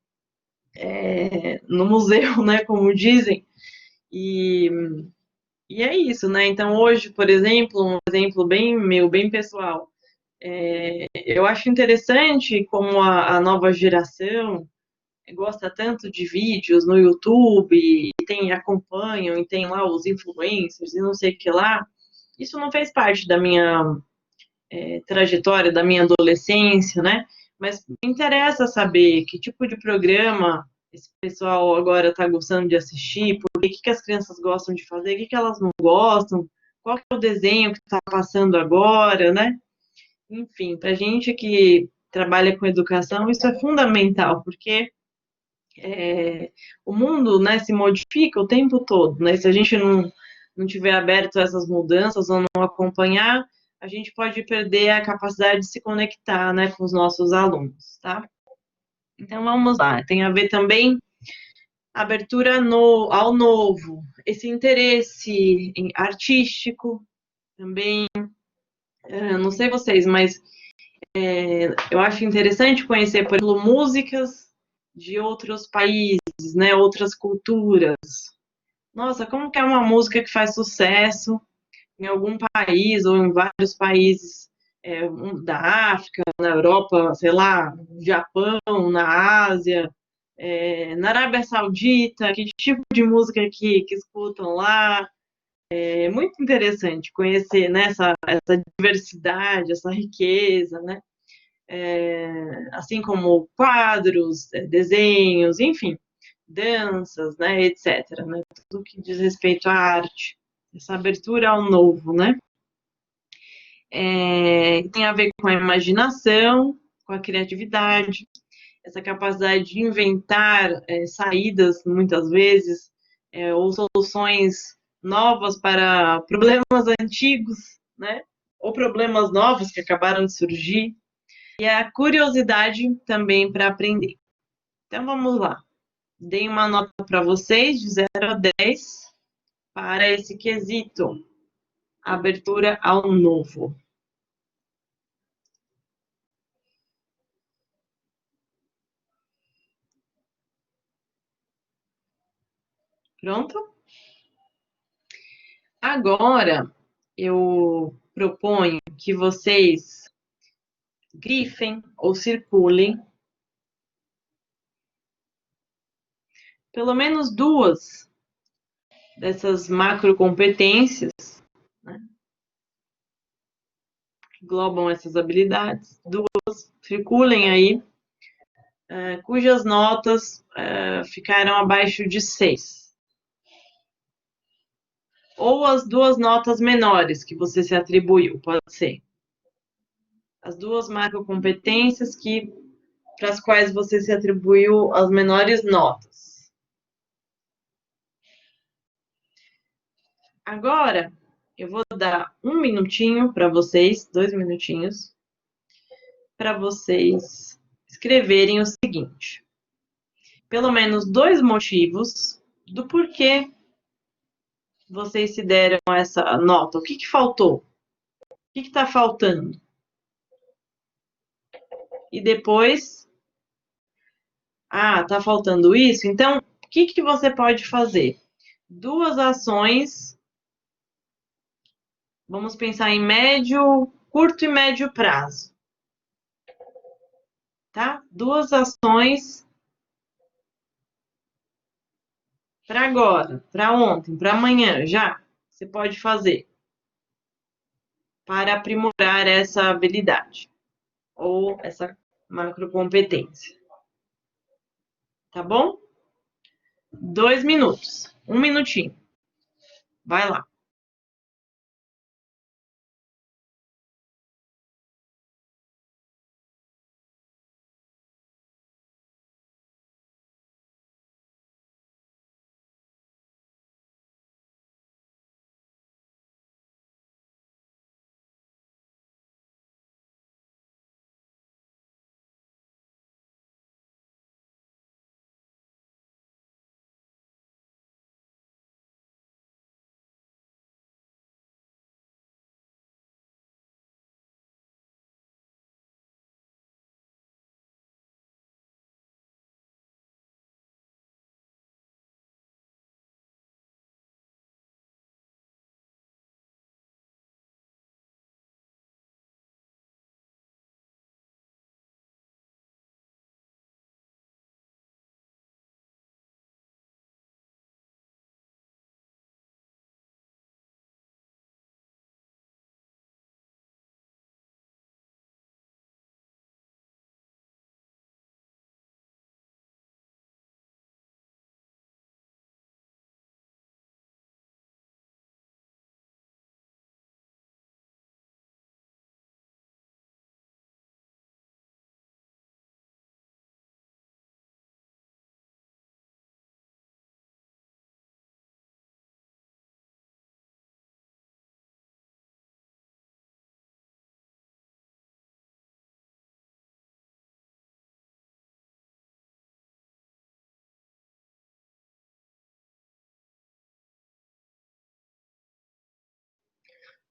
No museu, né? Como dizem. E, e é isso, né? Então, hoje, por exemplo, um exemplo bem meu, bem pessoal, eu acho interessante como a nova geração gosta tanto de vídeos no YouTube, e acompanham, e tem lá os influencers e não sei o que lá. Isso não fez parte da minha trajetória, da minha adolescência, né? Mas me interessa saber que tipo de programa esse pessoal agora está gostando de assistir, por que as crianças gostam de fazer, o que elas não gostam, qual que é o desenho que está passando agora, né? Enfim, para a gente que trabalha com educação, isso é fundamental, porque o mundo, né, se modifica o tempo todo, né? Se a gente não tiver aberto a essas mudanças ou não acompanhar, a gente pode perder a capacidade de se conectar, né, com os nossos alunos, tá? Então vamos lá, tem a ver também abertura ao novo, esse interesse artístico também, não sei vocês, mas eu acho interessante conhecer, por exemplo, músicas de outros países, né, outras culturas. Nossa, como que é uma música que faz sucesso em algum país ou em vários países da África, na Europa, sei lá, no Japão, na Ásia, na Arábia Saudita, que tipo de música que escutam lá. É muito interessante conhecer, né, essa diversidade, essa riqueza, né? Assim como quadros, desenhos, enfim, danças, né, etc. Né? Tudo que diz respeito à arte, essa abertura ao novo, né? Tem a ver com a imaginação, com a criatividade, essa capacidade de inventar saídas, muitas vezes, ou soluções novas para problemas antigos, né? Ou problemas novos que acabaram de surgir. E a curiosidade também para aprender. Então, vamos lá. Dei uma nota para vocês de 0 a 10 para esse quesito. Abertura ao novo. Pronto? Agora, eu proponho que vocês grifem ou circulem pelo menos duas dessas macrocompetências, né, que englobam essas habilidades. Duas, circulem aí, cujas notas ficaram abaixo de 6. Ou as duas notas menores que você se atribuiu, pode ser. As duas macrocompetências para as quais você se atribuiu as menores notas. Agora, eu vou dar 1 minutinho para vocês, 2 minutinhos, para vocês escreverem o seguinte: pelo menos 2 motivos do porquê vocês se deram essa nota. O que que faltou? O que que está faltando? E depois, tá faltando isso? Então, o que que você pode fazer? 2 ações, vamos pensar em médio, curto e médio prazo, tá? 2 ações para agora, para ontem, para amanhã, já. Você pode fazer para aprimorar essa habilidade ou essa macrocompetência. Tá bom? 2 minutos. 1 minutinho. Vai lá.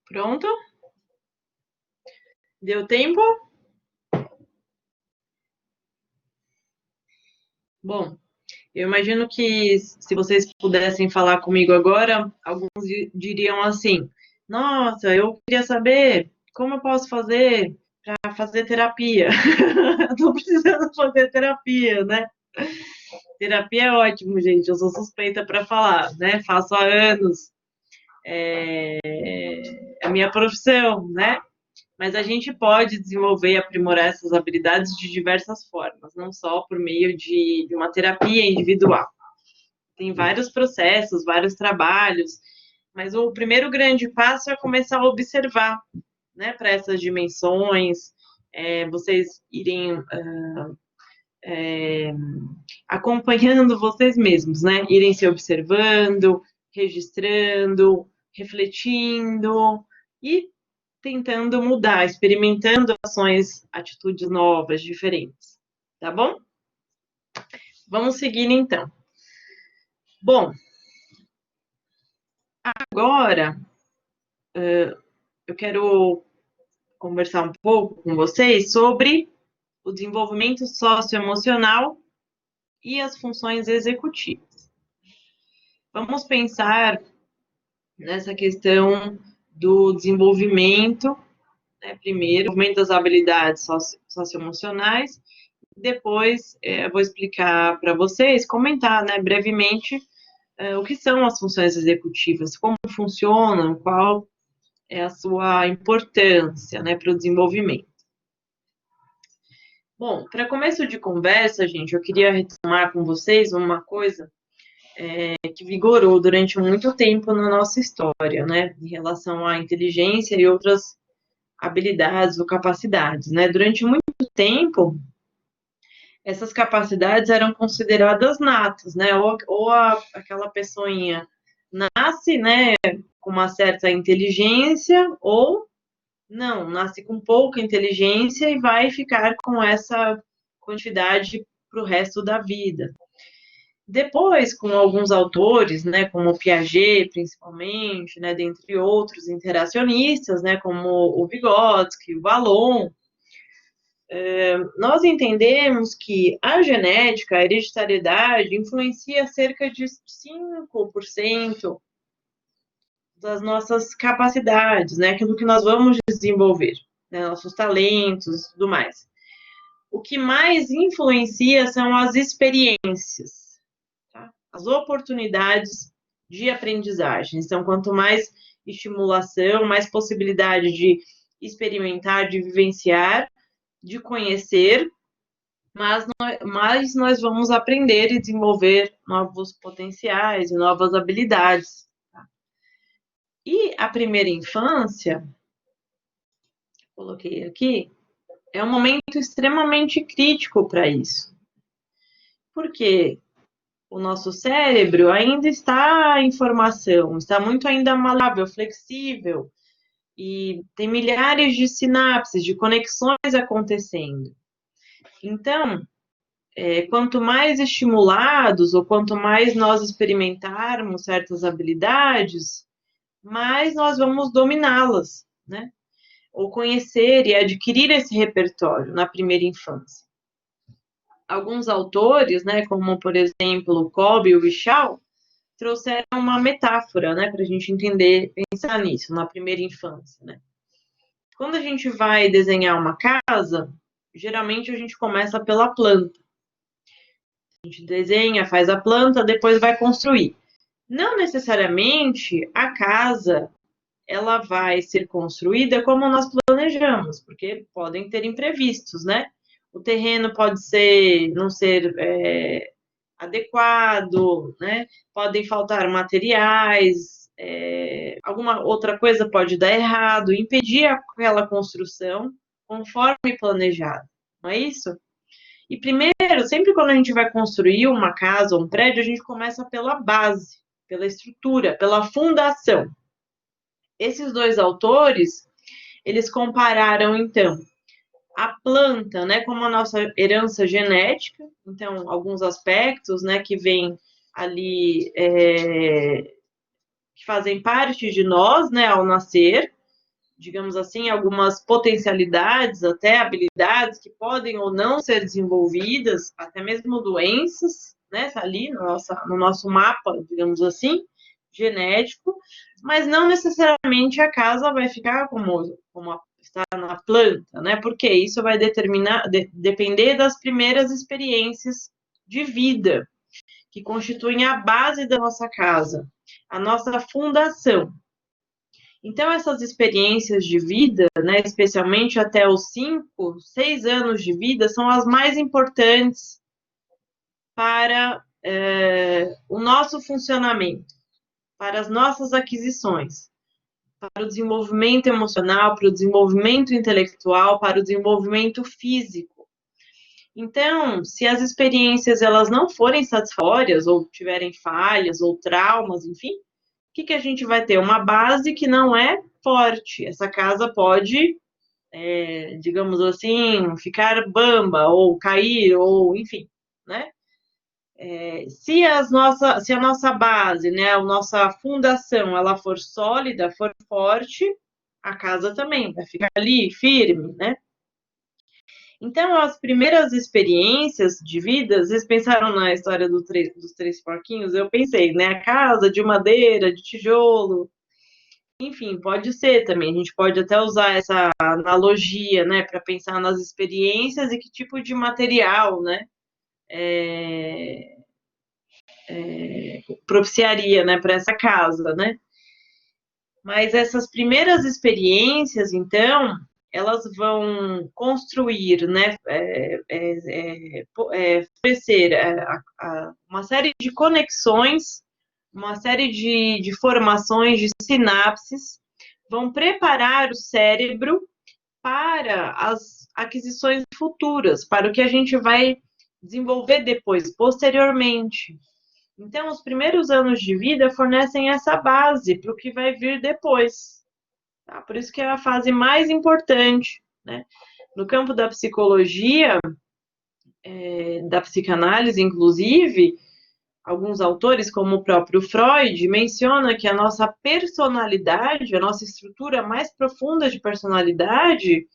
Pronto? Deu tempo? Bom, eu imagino que se vocês pudessem falar comigo agora, alguns diriam assim: Nossa, eu queria saber como eu posso fazer para fazer terapia. Estou precisando fazer terapia, né? Terapia é ótimo, gente. Eu sou suspeita para falar, né? Faço há anos. É a minha profissão, né? Mas a gente pode desenvolver e aprimorar essas habilidades de diversas formas, não só por meio de uma terapia individual. Tem vários processos, vários trabalhos, mas o primeiro grande passo é começar a observar, né, para essas dimensões, vocês irem acompanhando vocês mesmos, né, irem se observando, registrando, refletindo e tentando mudar, experimentando ações, atitudes novas, diferentes. Tá bom? Vamos seguir então. Bom, agora eu quero conversar um pouco com vocês sobre o desenvolvimento socioemocional e as funções executivas. Vamos pensar nessa questão do desenvolvimento, né, primeiro, desenvolvimento das habilidades socioemocionais, depois eu vou explicar para vocês, comentar, né, brevemente o que são as funções executivas, como funcionam, qual é a sua importância, né, para o desenvolvimento. Bom, para começo de conversa, gente, eu queria retomar com vocês uma coisa que vigorou durante muito tempo na nossa história, né, em relação à inteligência e outras habilidades ou capacidades, né. Durante muito tempo, essas capacidades eram consideradas natas, né, ou aquela pessoinha nasce, né, com uma certa inteligência ou não, nasce com pouca inteligência e vai ficar com essa quantidade para o resto da vida. Depois, com alguns autores, né, como Piaget, principalmente, né, dentre outros interacionistas, né, como o Vygotsky, o Vallon, nós entendemos que a genética, a hereditariedade, influencia cerca de 5% das nossas capacidades, né, aquilo que nós vamos desenvolver, né, nossos talentos e tudo mais. O que mais influencia são as experiências, tá? As oportunidades de aprendizagem. Então, quanto mais estimulação, mais possibilidade de experimentar, de vivenciar, de conhecer, mais nós vamos aprender e desenvolver novos potenciais e novas habilidades. Tá? E a primeira infância, coloquei aqui, é um momento extremamente crítico para isso. Porque o nosso cérebro ainda está em formação, está muito ainda maleável, flexível, e tem milhares de sinapses, de conexões acontecendo. Então, quanto mais estimulados, ou quanto mais nós experimentarmos certas habilidades, mais nós vamos dominá-las, né? Ou conhecer e adquirir esse repertório na primeira infância. Alguns autores, né, como, por exemplo, Kolbe e o Wichau, trouxeram uma metáfora, né, para a gente entender, pensar nisso, na primeira infância, né? Quando a gente vai desenhar uma casa, geralmente a gente começa pela planta. A gente desenha, faz a planta, depois vai construir. Não necessariamente a casa ela vai ser construída como nós planejamos, porque podem ter imprevistos, né? O terreno pode não ser adequado, né? Podem faltar materiais, alguma outra coisa pode dar errado, impedir aquela construção conforme planejado, não é isso? E primeiro, sempre quando a gente vai construir uma casa ou um prédio, a gente começa pela base, pela estrutura, pela fundação. Esses dois autores, eles compararam, então, a planta, né, como a nossa herança genética, então, alguns aspectos, né, que vêm ali, que fazem parte de nós, né, ao nascer, digamos assim, algumas potencialidades, até habilidades que podem ou não ser desenvolvidas, até mesmo doenças, né, tá ali no nosso mapa, digamos assim, genético, mas não necessariamente a casa vai ficar como está na planta, né, porque isso vai depender das primeiras experiências de vida, que constituem a base da nossa casa, a nossa fundação. Então, essas experiências de vida, né, especialmente até os 5, 6 anos de vida, são as mais importantes para o nosso funcionamento, para as nossas aquisições, para o desenvolvimento emocional, para o desenvolvimento intelectual, para o desenvolvimento físico. Então, se as experiências elas não forem satisfatórias, ou tiverem falhas, ou traumas, enfim, o que a gente vai ter? Uma base que não é forte. Essa casa pode, digamos assim, ficar bamba, ou cair, ou enfim, né? Se a nossa base, né, a nossa fundação, ela for sólida, for forte, a casa também vai ficar ali, firme, né? Então, as primeiras experiências de vida, vocês pensaram na história dos três porquinhos? Eu pensei, né? A casa de madeira, de tijolo, enfim, pode ser também. A gente pode até usar essa analogia, né, para pensar nas experiências e que tipo de material, né, propiciaria, né, para essa casa, né? Mas essas primeiras experiências, então, elas vão construir, né, oferecer uma série de conexões, uma série de formações, de sinapses, vão preparar o cérebro para as aquisições futuras, para o que a gente vai desenvolver depois, posteriormente. Então, os primeiros anos de vida fornecem essa base para o que vai vir depois. Tá? Por isso que é a fase mais importante, né? No campo da psicologia, da psicanálise, inclusive, alguns autores, como o próprio Freud, menciona que a nossa personalidade, a nossa estrutura mais profunda de personalidade,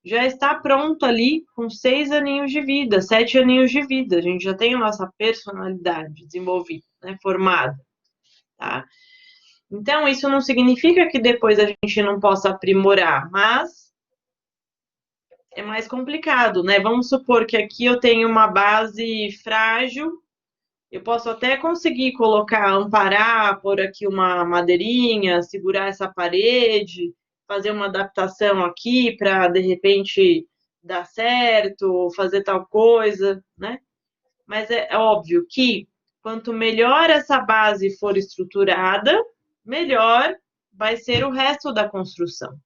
já está pronta ali com 6 aninhos de vida, 7 aninhos de vida. A gente já tem a nossa personalidade desenvolvida, né, formada, tá? Então, isso não significa que depois a gente não possa aprimorar, mas é mais complicado, né? Vamos supor que aqui eu tenho uma base frágil. Eu posso até conseguir colocar, amparar, pôr aqui uma madeirinha, segurar essa parede, fazer uma adaptação aqui para, de repente, dar certo, fazer tal coisa, né? Mas é óbvio que quanto melhor essa base for estruturada, melhor vai ser o resto da construção.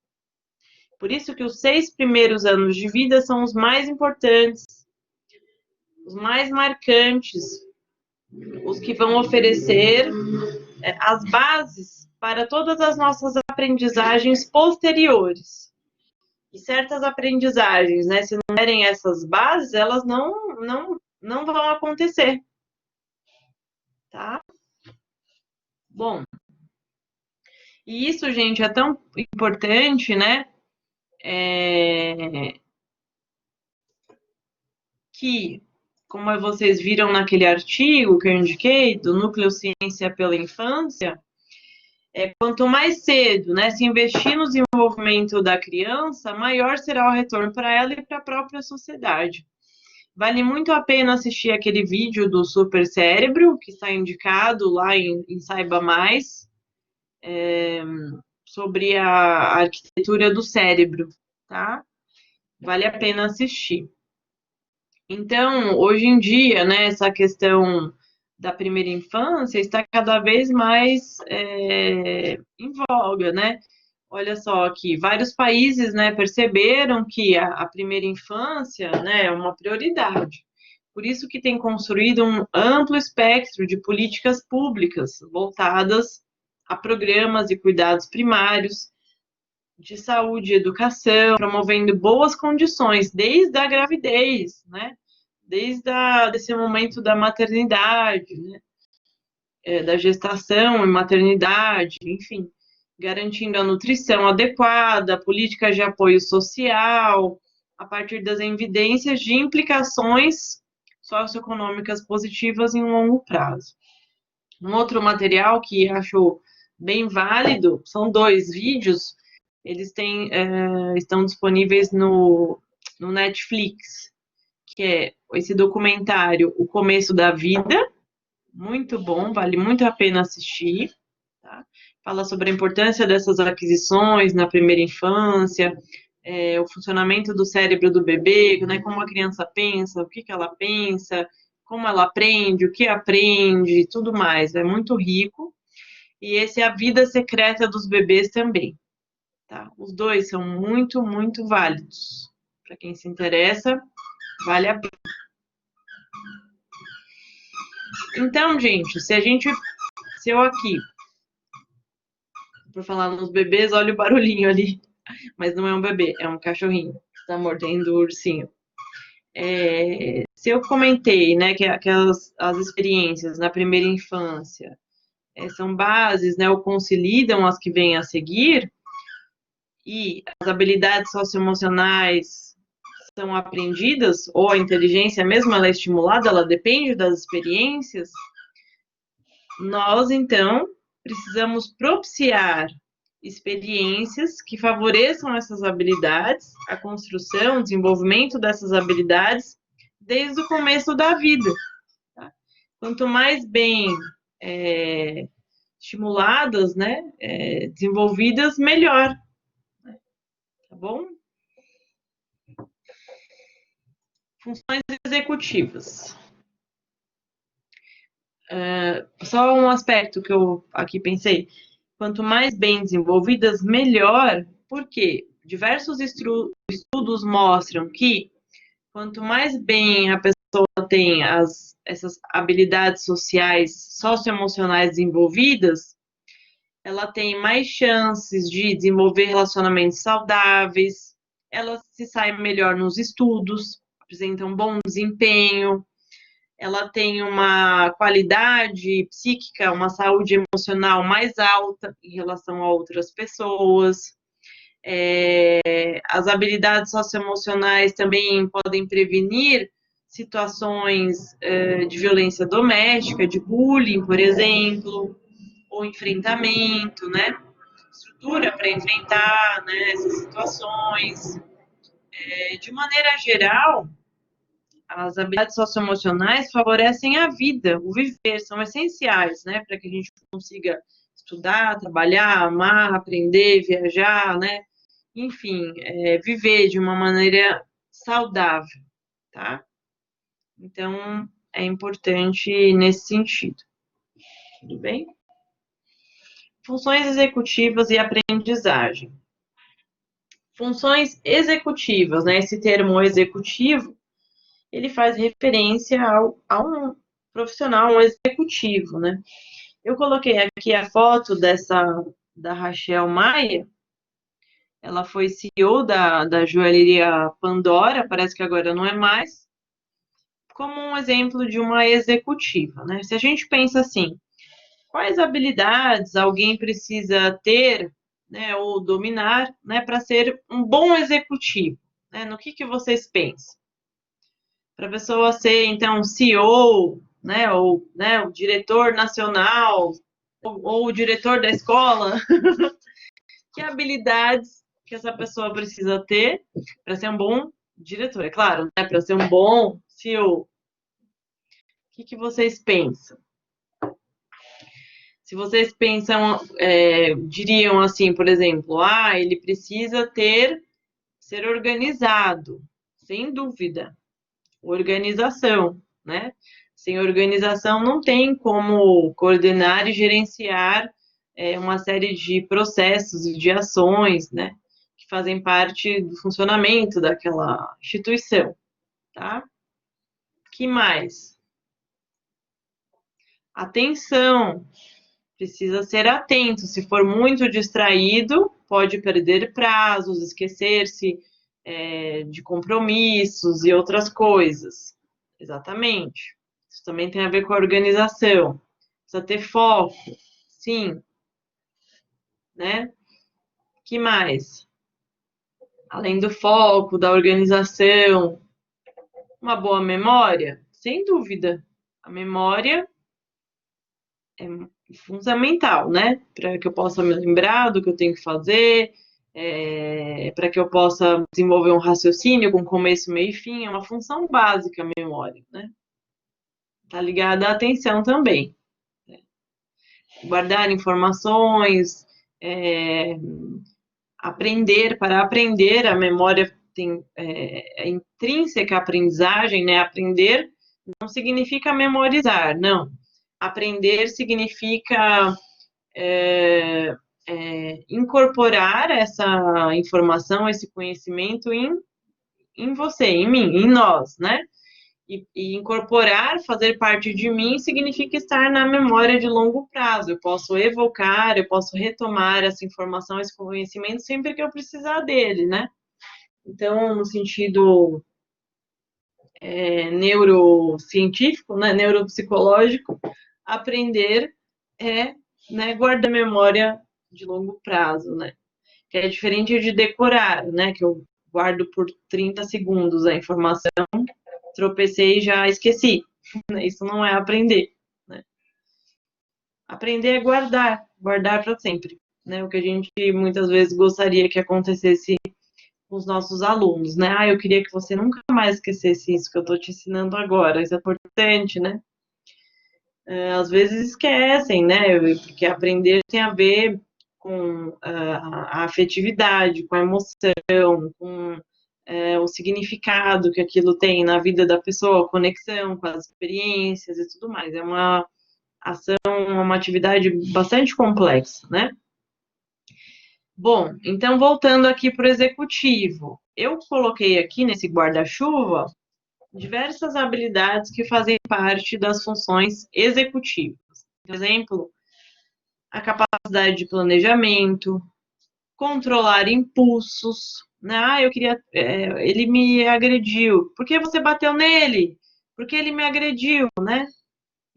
Por isso que os 6 primeiros anos de vida são os mais importantes, os mais marcantes, os que vão oferecer as bases para todas as nossas aprendizagens posteriores. E certas aprendizagens, né, se não derem essas bases, elas não vão acontecer. Tá? Bom, e isso, gente, é tão importante, né, que, como vocês viram naquele artigo que eu indiquei, do Núcleo Ciência pela Infância, quanto mais cedo, né, se investir no desenvolvimento da criança, maior será o retorno para ela e para a própria sociedade. Vale muito a pena assistir aquele vídeo do Super Cérebro, que está indicado lá em Saiba Mais, sobre a arquitetura do cérebro, tá? Vale a pena assistir. Então, hoje em dia, né, essa questão da primeira infância está cada vez mais em voga, né? Olha só aqui, vários países, né, perceberam que a primeira infância, né, é uma prioridade. Por isso que tem construído um amplo espectro de políticas públicas voltadas a programas de cuidados primários, de saúde e educação, promovendo boas condições desde a gravidez, né? Desde esse momento da maternidade, né? Da gestação e maternidade, enfim, garantindo a nutrição adequada, políticas de apoio social, a partir das evidências de implicações socioeconômicas positivas em um longo prazo. Um outro material que acho bem válido são 2 vídeos, eles estão disponíveis no Netflix, que é esse documentário O Começo da Vida, muito bom, vale muito a pena assistir, tá? Fala sobre a importância dessas aquisições na primeira infância, o funcionamento do cérebro do bebê, né, como a criança pensa, o que ela pensa, como ela aprende, o que aprende, tudo mais, é muito rico. E esse é A Vida Secreta dos Bebês também, tá? Os 2 são muito, muito válidos. Para quem se interessa, vale a pena. Então, gente, se eu aqui, por falar nos bebês, olha o barulhinho ali, mas não é um bebê, é um cachorrinho que está mordendo o ursinho. Se eu comentei, né, que as experiências na primeira infância são bases, né, ou consolidam as que vêm a seguir, e as habilidades socioemocionais são aprendidas, ou a inteligência mesmo, ela é estimulada, ela depende das experiências, nós, então, precisamos propiciar experiências que favoreçam essas habilidades, a construção, o desenvolvimento dessas habilidades desde o começo da vida. Tá? Quanto mais bem estimuladas, né, desenvolvidas, melhor. Tá bom? Funções executivas. Só um aspecto que eu aqui pensei. Quanto mais bem desenvolvidas, melhor, porque diversos estudos mostram que quanto mais bem a pessoa pessoa tem essas habilidades sociais, socioemocionais desenvolvidas, ela tem mais chances de desenvolver relacionamentos saudáveis, ela se sai melhor nos estudos, apresenta um bom desempenho, ela tem uma qualidade psíquica, uma saúde emocional mais alta em relação a outras pessoas. As habilidades socioemocionais também podem prevenir situações de violência doméstica, de bullying, por exemplo, ou enfrentamento, né? Estrutura para enfrentar, né, essas situações. De maneira geral, as habilidades socioemocionais favorecem a vida, o viver, são essenciais, né, para que a gente consiga estudar, trabalhar, amar, aprender, viajar, né, enfim, viver de uma maneira saudável, tá? Então, é importante nesse sentido. Tudo bem? Funções executivas e aprendizagem. Funções executivas, né, esse termo executivo, ele faz referência a um profissional, um executivo, né? Eu coloquei aqui a foto da Rachel Maia, ela foi CEO da joalheria Pandora, parece que agora não é mais, como um exemplo de uma executiva, né? Se a gente pensa assim, quais habilidades alguém precisa ter, né, ou dominar, né, para ser um bom executivo, né? No que vocês pensam? Para a pessoa ser, então, CEO, né, ou né, o diretor nacional, ou o diretor da escola, que habilidades que essa pessoa precisa ter para ser um bom diretor? É claro, né, para ser um bom CEO. O que vocês pensam? Se vocês pensam, diriam assim, por exemplo, ele precisa ser organizado, sem dúvida. Organização, né? Sem organização não tem como coordenar e gerenciar uma série de processos e de ações, né? Que fazem parte do funcionamento daquela instituição, tá? Que mais? Atenção, precisa ser atento. Se for muito distraído, pode perder prazos, esquecer-se de compromissos e outras coisas. Exatamente. Isso também tem a ver com a organização. Precisa ter foco, sim. Né? Que mais? Além do foco, da organização, uma boa memória? Sem dúvida. A memória é fundamental, né? Para que eu possa me lembrar do que eu tenho que fazer, para que eu possa desenvolver um raciocínio com começo, meio e fim, é uma função básica a memória, né? Tá ligada à atenção também. Guardar informações, aprender, para aprender, a memória tem intrínseca à aprendizagem, né? Aprender não significa memorizar, não. Aprender significa incorporar essa informação, esse conhecimento em você, em mim, em nós, né? E incorporar, fazer parte de mim, significa estar na memória de longo prazo. Eu posso evocar, eu posso retomar essa informação, esse conhecimento, sempre que eu precisar dele, né? Então, no sentido neurocientífico, né, neuropsicológico, aprender né, guardar memória de longo prazo, né? Que é diferente de decorar, né? Que eu guardo por 30 segundos a informação, tropecei e já esqueci. Isso não é aprender, né? Aprender é guardar para sempre, né? O que a gente muitas vezes gostaria que acontecesse com os nossos alunos, né? Eu queria que você nunca mais esquecesse isso que eu estou te ensinando agora, isso é importante, né? Às vezes esquecem, né? Porque aprender tem a ver com a afetividade, com a emoção, com o significado que aquilo tem na vida da pessoa, a conexão com as experiências e tudo mais. É uma ação, uma atividade bastante complexa, né? Bom, então voltando aqui para o executivo, eu coloquei aqui nesse guarda-chuva diversas habilidades que fazem parte das funções executivas. Por exemplo, a capacidade de planejamento, controlar impulsos, né? Ele me agrediu. Por que você bateu nele? Porque ele me agrediu, né?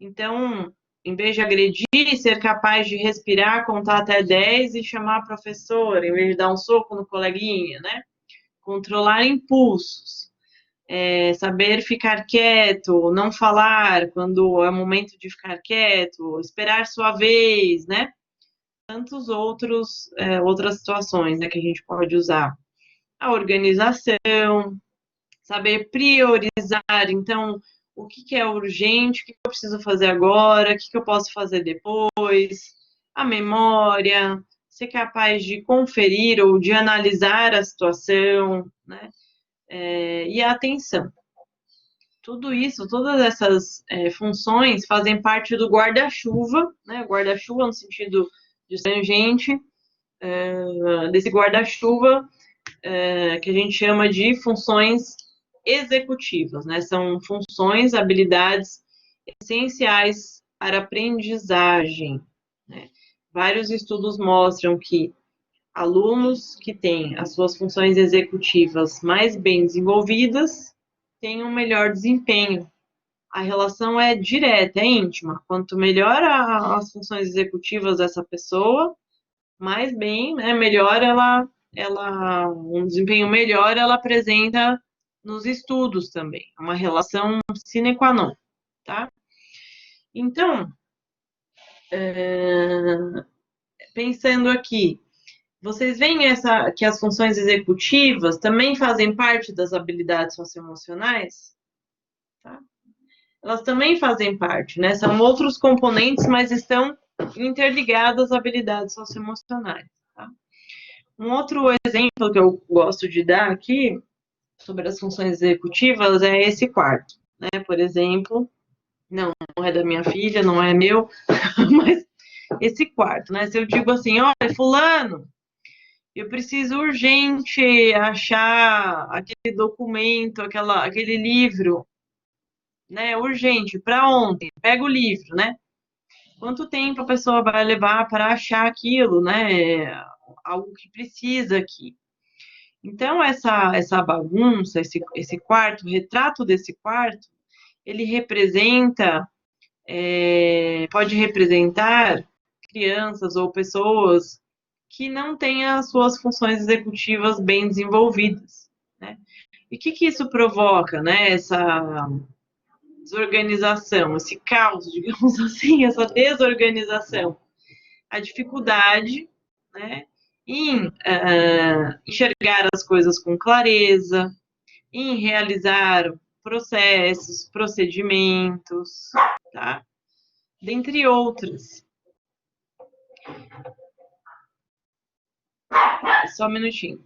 Então, em vez de agredir, ser capaz de respirar, contar até 10 e chamar a professora, em vez de dar um soco no coleguinha, né? Controlar impulsos, saber ficar quieto, não falar quando é o momento de ficar quieto, esperar sua vez, né? Tantos outras situações, né, que a gente pode usar. A organização, saber priorizar, então, o que é urgente, o que eu preciso fazer agora, o que eu posso fazer depois, a memória, ser capaz de conferir ou de analisar a situação, né? E a atenção. Tudo isso, todas essas funções fazem parte do guarda-chuva, né? Guarda-chuva no sentido de tangente, desse guarda-chuva que a gente chama de funções executivas, né? São funções, habilidades essenciais para a aprendizagem, né? Vários estudos mostram que alunos que têm as suas funções executivas mais bem desenvolvidas têm um melhor desempenho. A relação é direta, é íntima. Quanto melhor as funções executivas dessa pessoa, mais bem, né, melhor um desempenho melhor ela apresenta nos estudos também. É uma relação sine qua non, tá? Então, pensando aqui, vocês veem que as funções executivas também fazem parte das habilidades socioemocionais? Tá? Elas também fazem parte, né? São outros componentes, mas estão interligadas às habilidades socioemocionais. Tá? Um outro exemplo que eu gosto de dar aqui sobre as funções executivas é esse quarto, né? Por exemplo, não é da minha filha, não é meu, mas esse quarto, né? Se eu digo assim, olha, fulano, eu preciso urgente achar aquele documento, aquele livro, né? Urgente, para ontem. Pega o livro, né? Quanto tempo a pessoa vai levar para achar aquilo, né? Algo que precisa aqui. Então, essa bagunça, esse quarto, o retrato desse quarto, ele pode representar crianças ou pessoas que não têm as suas funções executivas bem desenvolvidas, né? E o que isso provoca, né? Essa desorganização, esse caos, digamos assim, essa desorganização, a dificuldade, né, em enxergar as coisas com clareza, em realizar processos, procedimentos, tá? Dentre outras. Só um minutinho.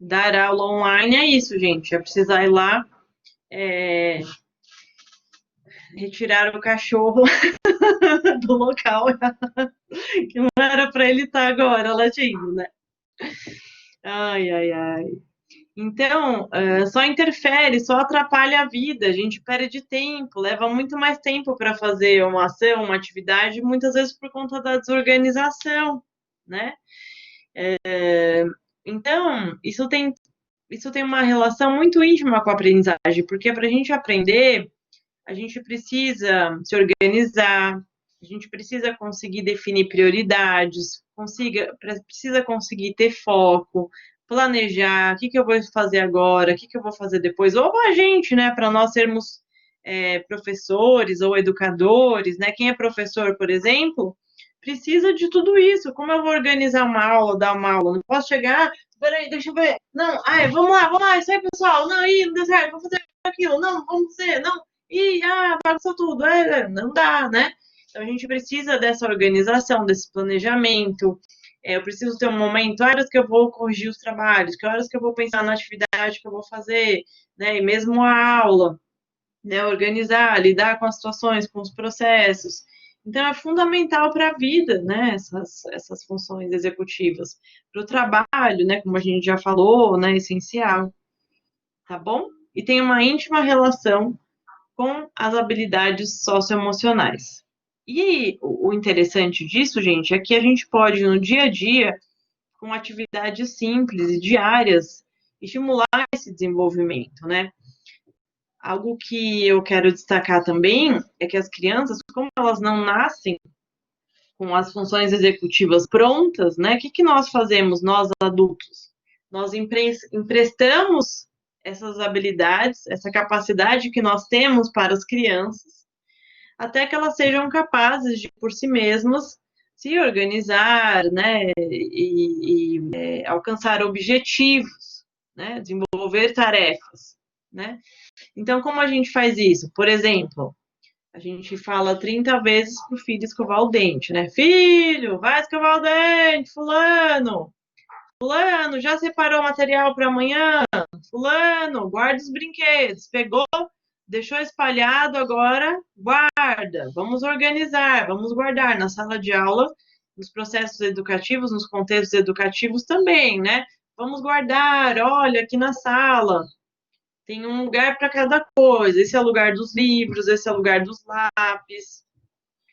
Dar aula online é isso, gente. É precisar ir lá, retirar o cachorro do local, que não era para ele estar agora latindo, né? Ai, ai, ai. Então, só interfere, só atrapalha a vida, a gente perde tempo, leva muito mais tempo para fazer uma ação, uma atividade, muitas vezes por conta da desorganização, né? Então, isso tem uma relação muito íntima com a aprendizagem, porque para a gente aprender, a gente precisa se organizar, a gente precisa conseguir definir prioridades, precisa conseguir ter foco, planejar, o que eu vou fazer agora, o que eu vou fazer depois, ou a gente, né, para nós sermos professores ou educadores, né? Quem é professor, por exemplo, precisa de tudo isso. Como eu vou organizar uma aula, dar uma aula? Não posso chegar, peraí, deixa eu ver. Não, vamos lá, isso aí, pessoal. Não, não deu certo, vamos fazer aquilo. Não, vamos fazer, não. Bagunçou tudo. Não dá, né? Então, a gente precisa dessa organização, desse planejamento. Eu preciso ter um momento, horas que eu vou corrigir os trabalhos, que horas que eu vou pensar na atividade que eu vou fazer, né? E mesmo a aula, né? Organizar, lidar com as situações, com os processos. Então, é fundamental para a vida, né? Essas funções executivas. Para o trabalho, né? Como a gente já falou, né? Essencial. Tá bom? E tem uma íntima relação com as habilidades socioemocionais. E o interessante disso, gente, é que a gente pode, no dia a dia, com atividades simples e diárias, estimular esse desenvolvimento, né? Algo que eu quero destacar também é que as crianças, como elas não nascem com as funções executivas prontas, né? O que nós fazemos, nós adultos? Nós emprestamos essas habilidades, essa capacidade que nós temos para as crianças, até que elas sejam capazes de, por si mesmas, se organizar, né, e alcançar objetivos, né, desenvolver tarefas, né. Então, como a gente faz isso? Por exemplo, a gente fala 30 vezes para o filho escovar o dente, né? Filho, vai escovar o dente, fulano. Fulano, já separou o material para amanhã? Fulano, guarda os brinquedos. Pegou, deixou espalhado, agora guarda. Vamos organizar, vamos guardar na sala de aula, nos processos educativos, nos contextos educativos também, né? Vamos guardar, olha, aqui na sala tem um lugar para cada coisa. Esse é o lugar dos livros, esse é o lugar dos lápis.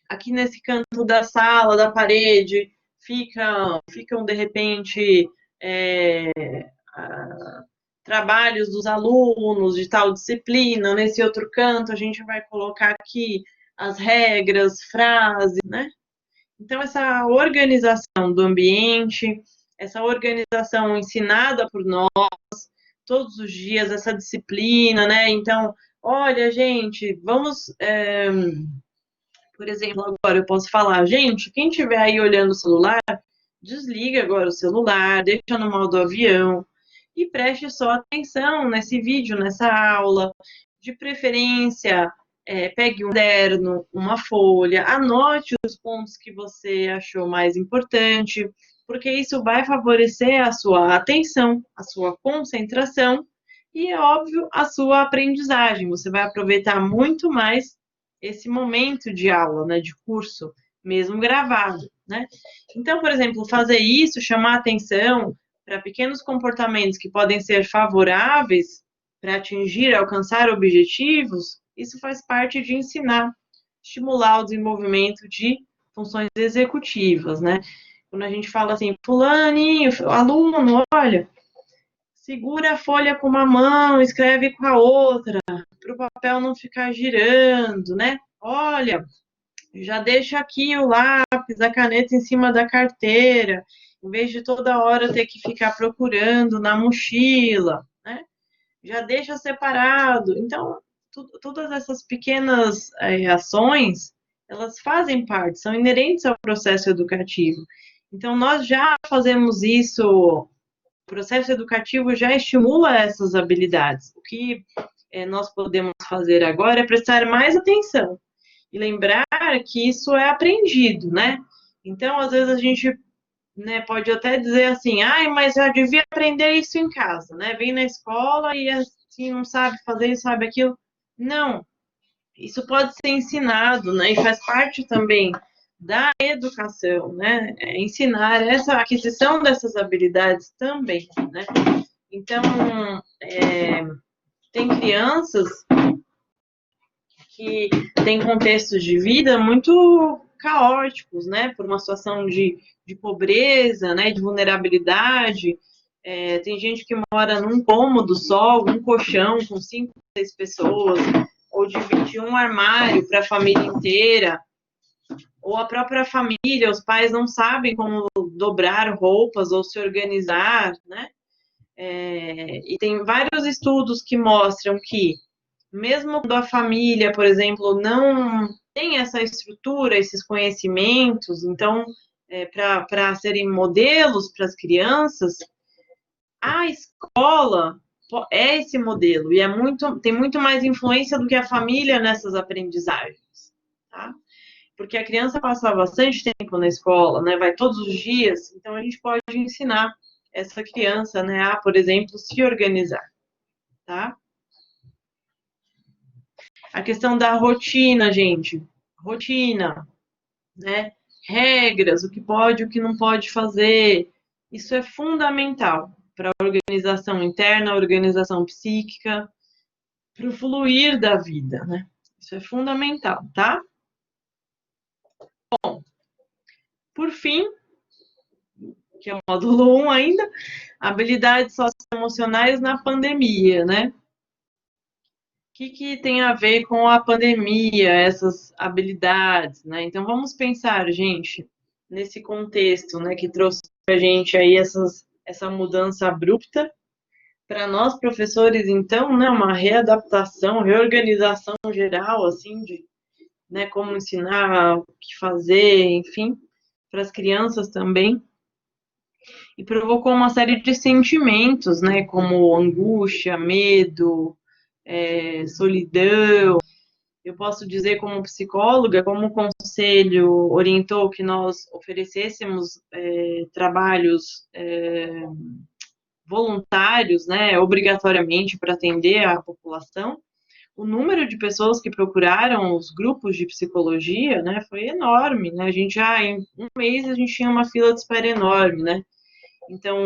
Aqui nesse canto da sala, da parede, ficam de repente, trabalhos dos alunos de tal disciplina. Nesse outro canto, a gente vai colocar aqui as regras, frases, né? Então, essa organização do ambiente, essa organização ensinada por nós, todos os dias, essa disciplina, né? Então, olha, gente, vamos, por exemplo, agora eu posso falar, gente, quem estiver aí olhando o celular, desliga agora o celular, deixa no modo avião e preste só atenção nesse vídeo, nessa aula. De preferência, pegue um caderno, uma folha, anote os pontos que você achou mais importante, porque isso vai favorecer a sua atenção, a sua concentração e, é óbvio, a sua aprendizagem. Você vai aproveitar muito mais esse momento de aula, né, de curso, mesmo gravado, né? Então, por exemplo, fazer isso, chamar atenção para pequenos comportamentos que podem ser favoráveis para atingir, alcançar objetivos, isso faz parte de ensinar, estimular o desenvolvimento de funções executivas, né? Quando a gente fala assim, fulaninho, aluno, olha, segura a folha com uma mão, escreve com a outra, para o papel não ficar girando, né? Olha, já deixa aqui o lápis, a caneta em cima da carteira, em vez de toda hora ter que ficar procurando na mochila, né? Já deixa separado. Então, todas essas pequenas ações, elas fazem parte, são inerentes ao processo educativo. Então, nós já fazemos isso, o processo educativo já estimula essas habilidades. O que nós podemos fazer agora é prestar mais atenção e lembrar que isso é aprendido, né? Então, às vezes a gente, né, pode até dizer assim, mas eu devia aprender isso em casa, né? Vem na escola e assim não sabe fazer isso, sabe aquilo. Não, isso pode ser ensinado, né? E faz parte também da educação, né? Ensinar essa aquisição dessas habilidades também, né? Então, tem crianças que têm contextos de vida muito caóticos, né? Por uma situação de pobreza, né? De vulnerabilidade. Tem gente que mora num cômodo só, um colchão com 5, 6 pessoas, ou divide um armário para a família inteira, ou a própria família, os pais não sabem como dobrar roupas ou se organizar, né? E tem vários estudos que mostram que mesmo quando a família, por exemplo, não tem essa estrutura, esses conhecimentos, então, para serem modelos para as crianças, a escola é esse modelo e tem muito mais influência do que a família nessas aprendizagens, tá? Porque a criança passa bastante tempo na escola, né? Vai todos os dias, então a gente pode ensinar essa criança, né, a, por exemplo, se organizar, tá? A questão da rotina, gente, rotina, né? Regras, o que pode, o que não pode fazer, isso é fundamental para a organização interna, a organização psíquica, para o fluir da vida, né? Isso é fundamental, tá? Bom, por fim, que é o módulo 1 ainda, habilidades socioemocionais na pandemia, né? O que tem a ver com a pandemia, essas habilidades, né? Então vamos pensar, gente, nesse contexto, né, que trouxe para a gente aí essa mudança abrupta. Para nós, professores, então, né, uma readaptação, reorganização geral, assim, de, né, como ensinar, o que fazer, enfim, para as crianças também. E provocou uma série de sentimentos, né, como angústia, medo, solidão. Eu posso dizer, como psicóloga, como o conselho orientou que nós oferecêssemos trabalhos voluntários, né, obrigatoriamente para atender a população, o número de pessoas que procuraram os grupos de psicologia, né, foi enorme, né, a gente já, em um mês, a gente tinha uma fila de espera enorme, né, então,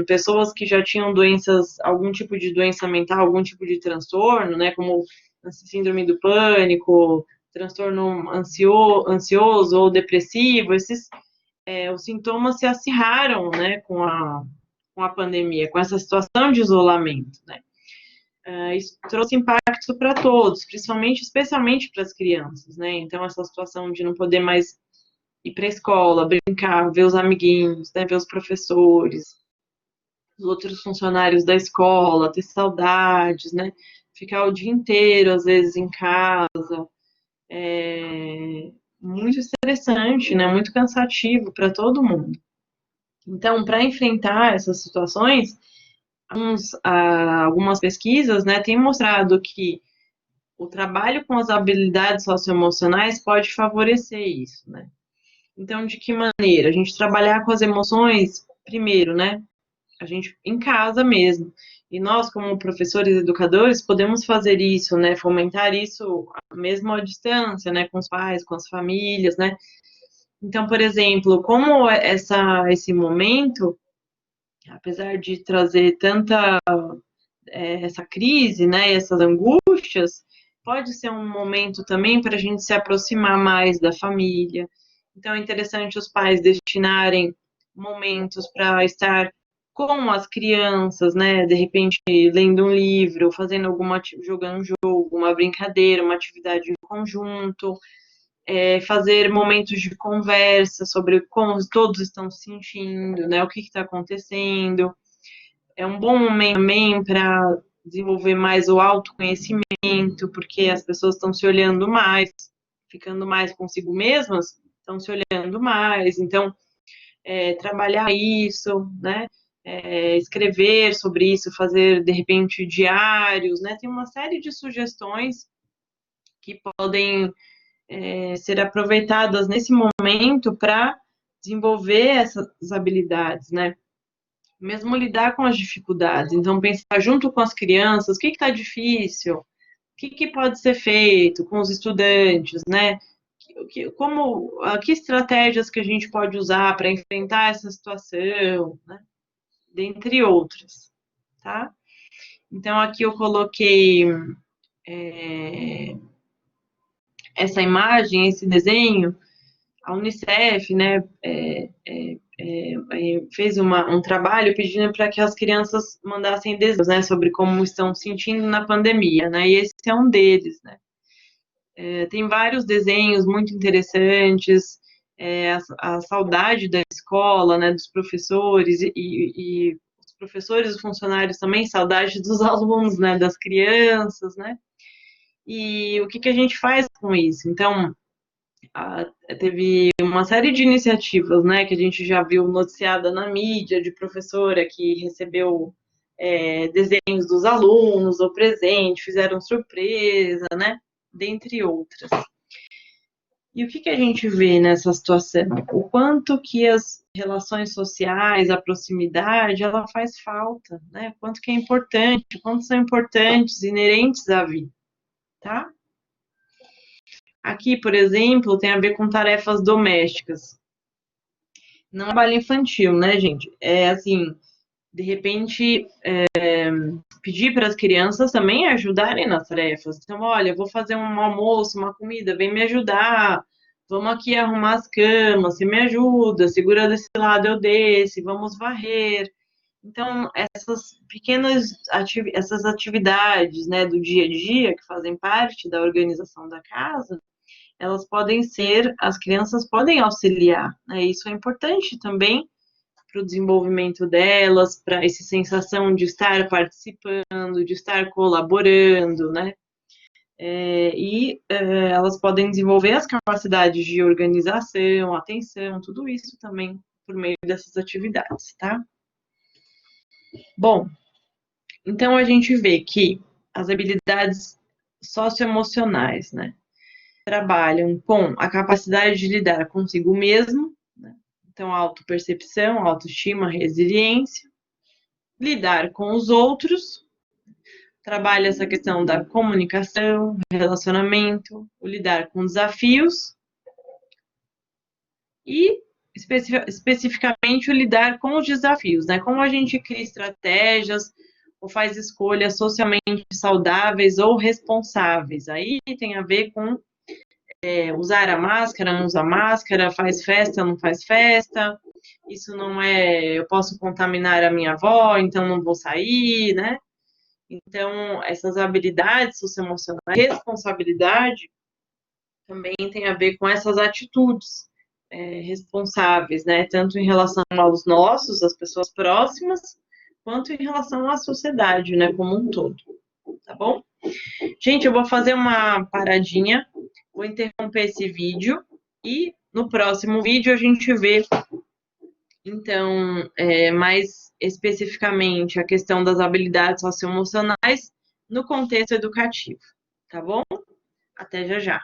pessoas que já tinham doenças, algum tipo de doença mental, algum tipo de transtorno, né, como síndrome do pânico, transtorno ansioso ou depressivo, os sintomas se acirraram, né, com a pandemia, com essa situação de isolamento, né. Isso trouxe impacto para todos, especialmente para as crianças, né, então essa situação de não poder mais ir para a escola, brincar, ver os amiguinhos, né, ver os professores, os outros funcionários da escola, ter saudades, né? Ficar o dia inteiro, às vezes, em casa. É muito estressante, né? Muito cansativo para todo mundo. Então, para enfrentar essas situações, algumas pesquisas, né, têm mostrado que o trabalho com as habilidades socioemocionais pode favorecer isso, né? Então, de que maneira? A gente trabalhar com as emoções, primeiro, né? A gente em casa mesmo. E nós, como professores e educadores, podemos fazer isso, né? Fomentar isso mesmo à distância, né? Com os pais, com as famílias, né? Então, por exemplo, como esse momento, apesar de trazer tanta essa crise, né? Essas angústias, pode ser um momento também para a gente se aproximar mais da família. Então, é interessante os pais destinarem momentos para estar com as crianças, né? De repente, lendo um livro, fazendo jogando um jogo, uma brincadeira, uma atividade em conjunto, fazer momentos de conversa sobre como todos estão se sentindo, né? O que está acontecendo. É um bom momento também para desenvolver mais o autoconhecimento, porque as pessoas estão se olhando mais, ficando mais consigo mesmas, estão se olhando mais. Então, trabalhar isso, né? Escrever sobre isso, fazer, de repente, diários, né? Tem uma série de sugestões que podem ser aproveitadas nesse momento para desenvolver essas habilidades, né? Mesmo lidar com as dificuldades. Então, pensar junto com as crianças, o que está difícil, o que pode ser feito com os estudantes, né? Que estratégias que a gente pode usar para enfrentar essa situação, né? Dentre outras, tá? Então, aqui eu coloquei essa imagem, esse desenho. A Unicef, né, fez um trabalho pedindo para que as crianças mandassem desenhos, né, sobre como estão sentindo na pandemia, né, e esse é um deles, né. Tem vários desenhos muito interessantes, a saudade da escola, né, dos professores e os professores e os funcionários também, saudade dos alunos, né, das crianças, né. E o que que a gente faz com isso? Então, teve uma série de iniciativas, né, que a gente já viu noticiada na mídia, de professora que recebeu desenhos dos alunos, ou presente, fizeram surpresa, né, dentre outras. E o que que a gente vê nessa situação? O quanto que as relações sociais, a proximidade, ela faz falta, né? Quanto que é importante, quanto são importantes, inerentes à vida, tá? Aqui, por exemplo, tem a ver com tarefas domésticas. Não é trabalho infantil, né, gente? É assim, de repente, pedir para as crianças também ajudarem nas tarefas. Então, olha, eu vou fazer um almoço, uma comida, vem me ajudar. Vamos aqui arrumar as camas, você me ajuda, segura desse lado, eu desse, vamos varrer. Então, essas pequenas essas atividades, né, do dia a dia, que fazem parte da organização da casa, elas podem ser, as crianças podem auxiliar, né? Isso é importante também para o desenvolvimento delas, para essa sensação de estar participando, de estar colaborando, né? Elas podem desenvolver as capacidades de organização, atenção, tudo isso também por meio dessas atividades, tá? Bom, então a gente vê que as habilidades socioemocionais, né, trabalham com a capacidade de lidar consigo mesmo, né? Então, autopercepção, autoestima, resiliência, lidar com os outros, trabalha essa questão da comunicação, relacionamento, o lidar com desafios e especificamente o lidar com os desafios, né? Como a gente cria estratégias ou faz escolhas socialmente saudáveis ou responsáveis. Aí tem a ver com usar a máscara, não usar máscara, faz festa, não faz festa. Isso não é, eu posso contaminar a minha avó, então não vou sair, né? Então, essas habilidades socioemocionais, responsabilidade, também tem a ver com essas atitudes responsáveis, né? Tanto em relação aos nossos, as pessoas próximas, quanto em relação à sociedade, né? Como um todo, tá bom? Gente, eu vou fazer uma paradinha, vou interromper esse vídeo e no próximo vídeo a gente vê, então, mais especificamente a questão das habilidades socioemocionais no contexto educativo, tá bom? Até já já.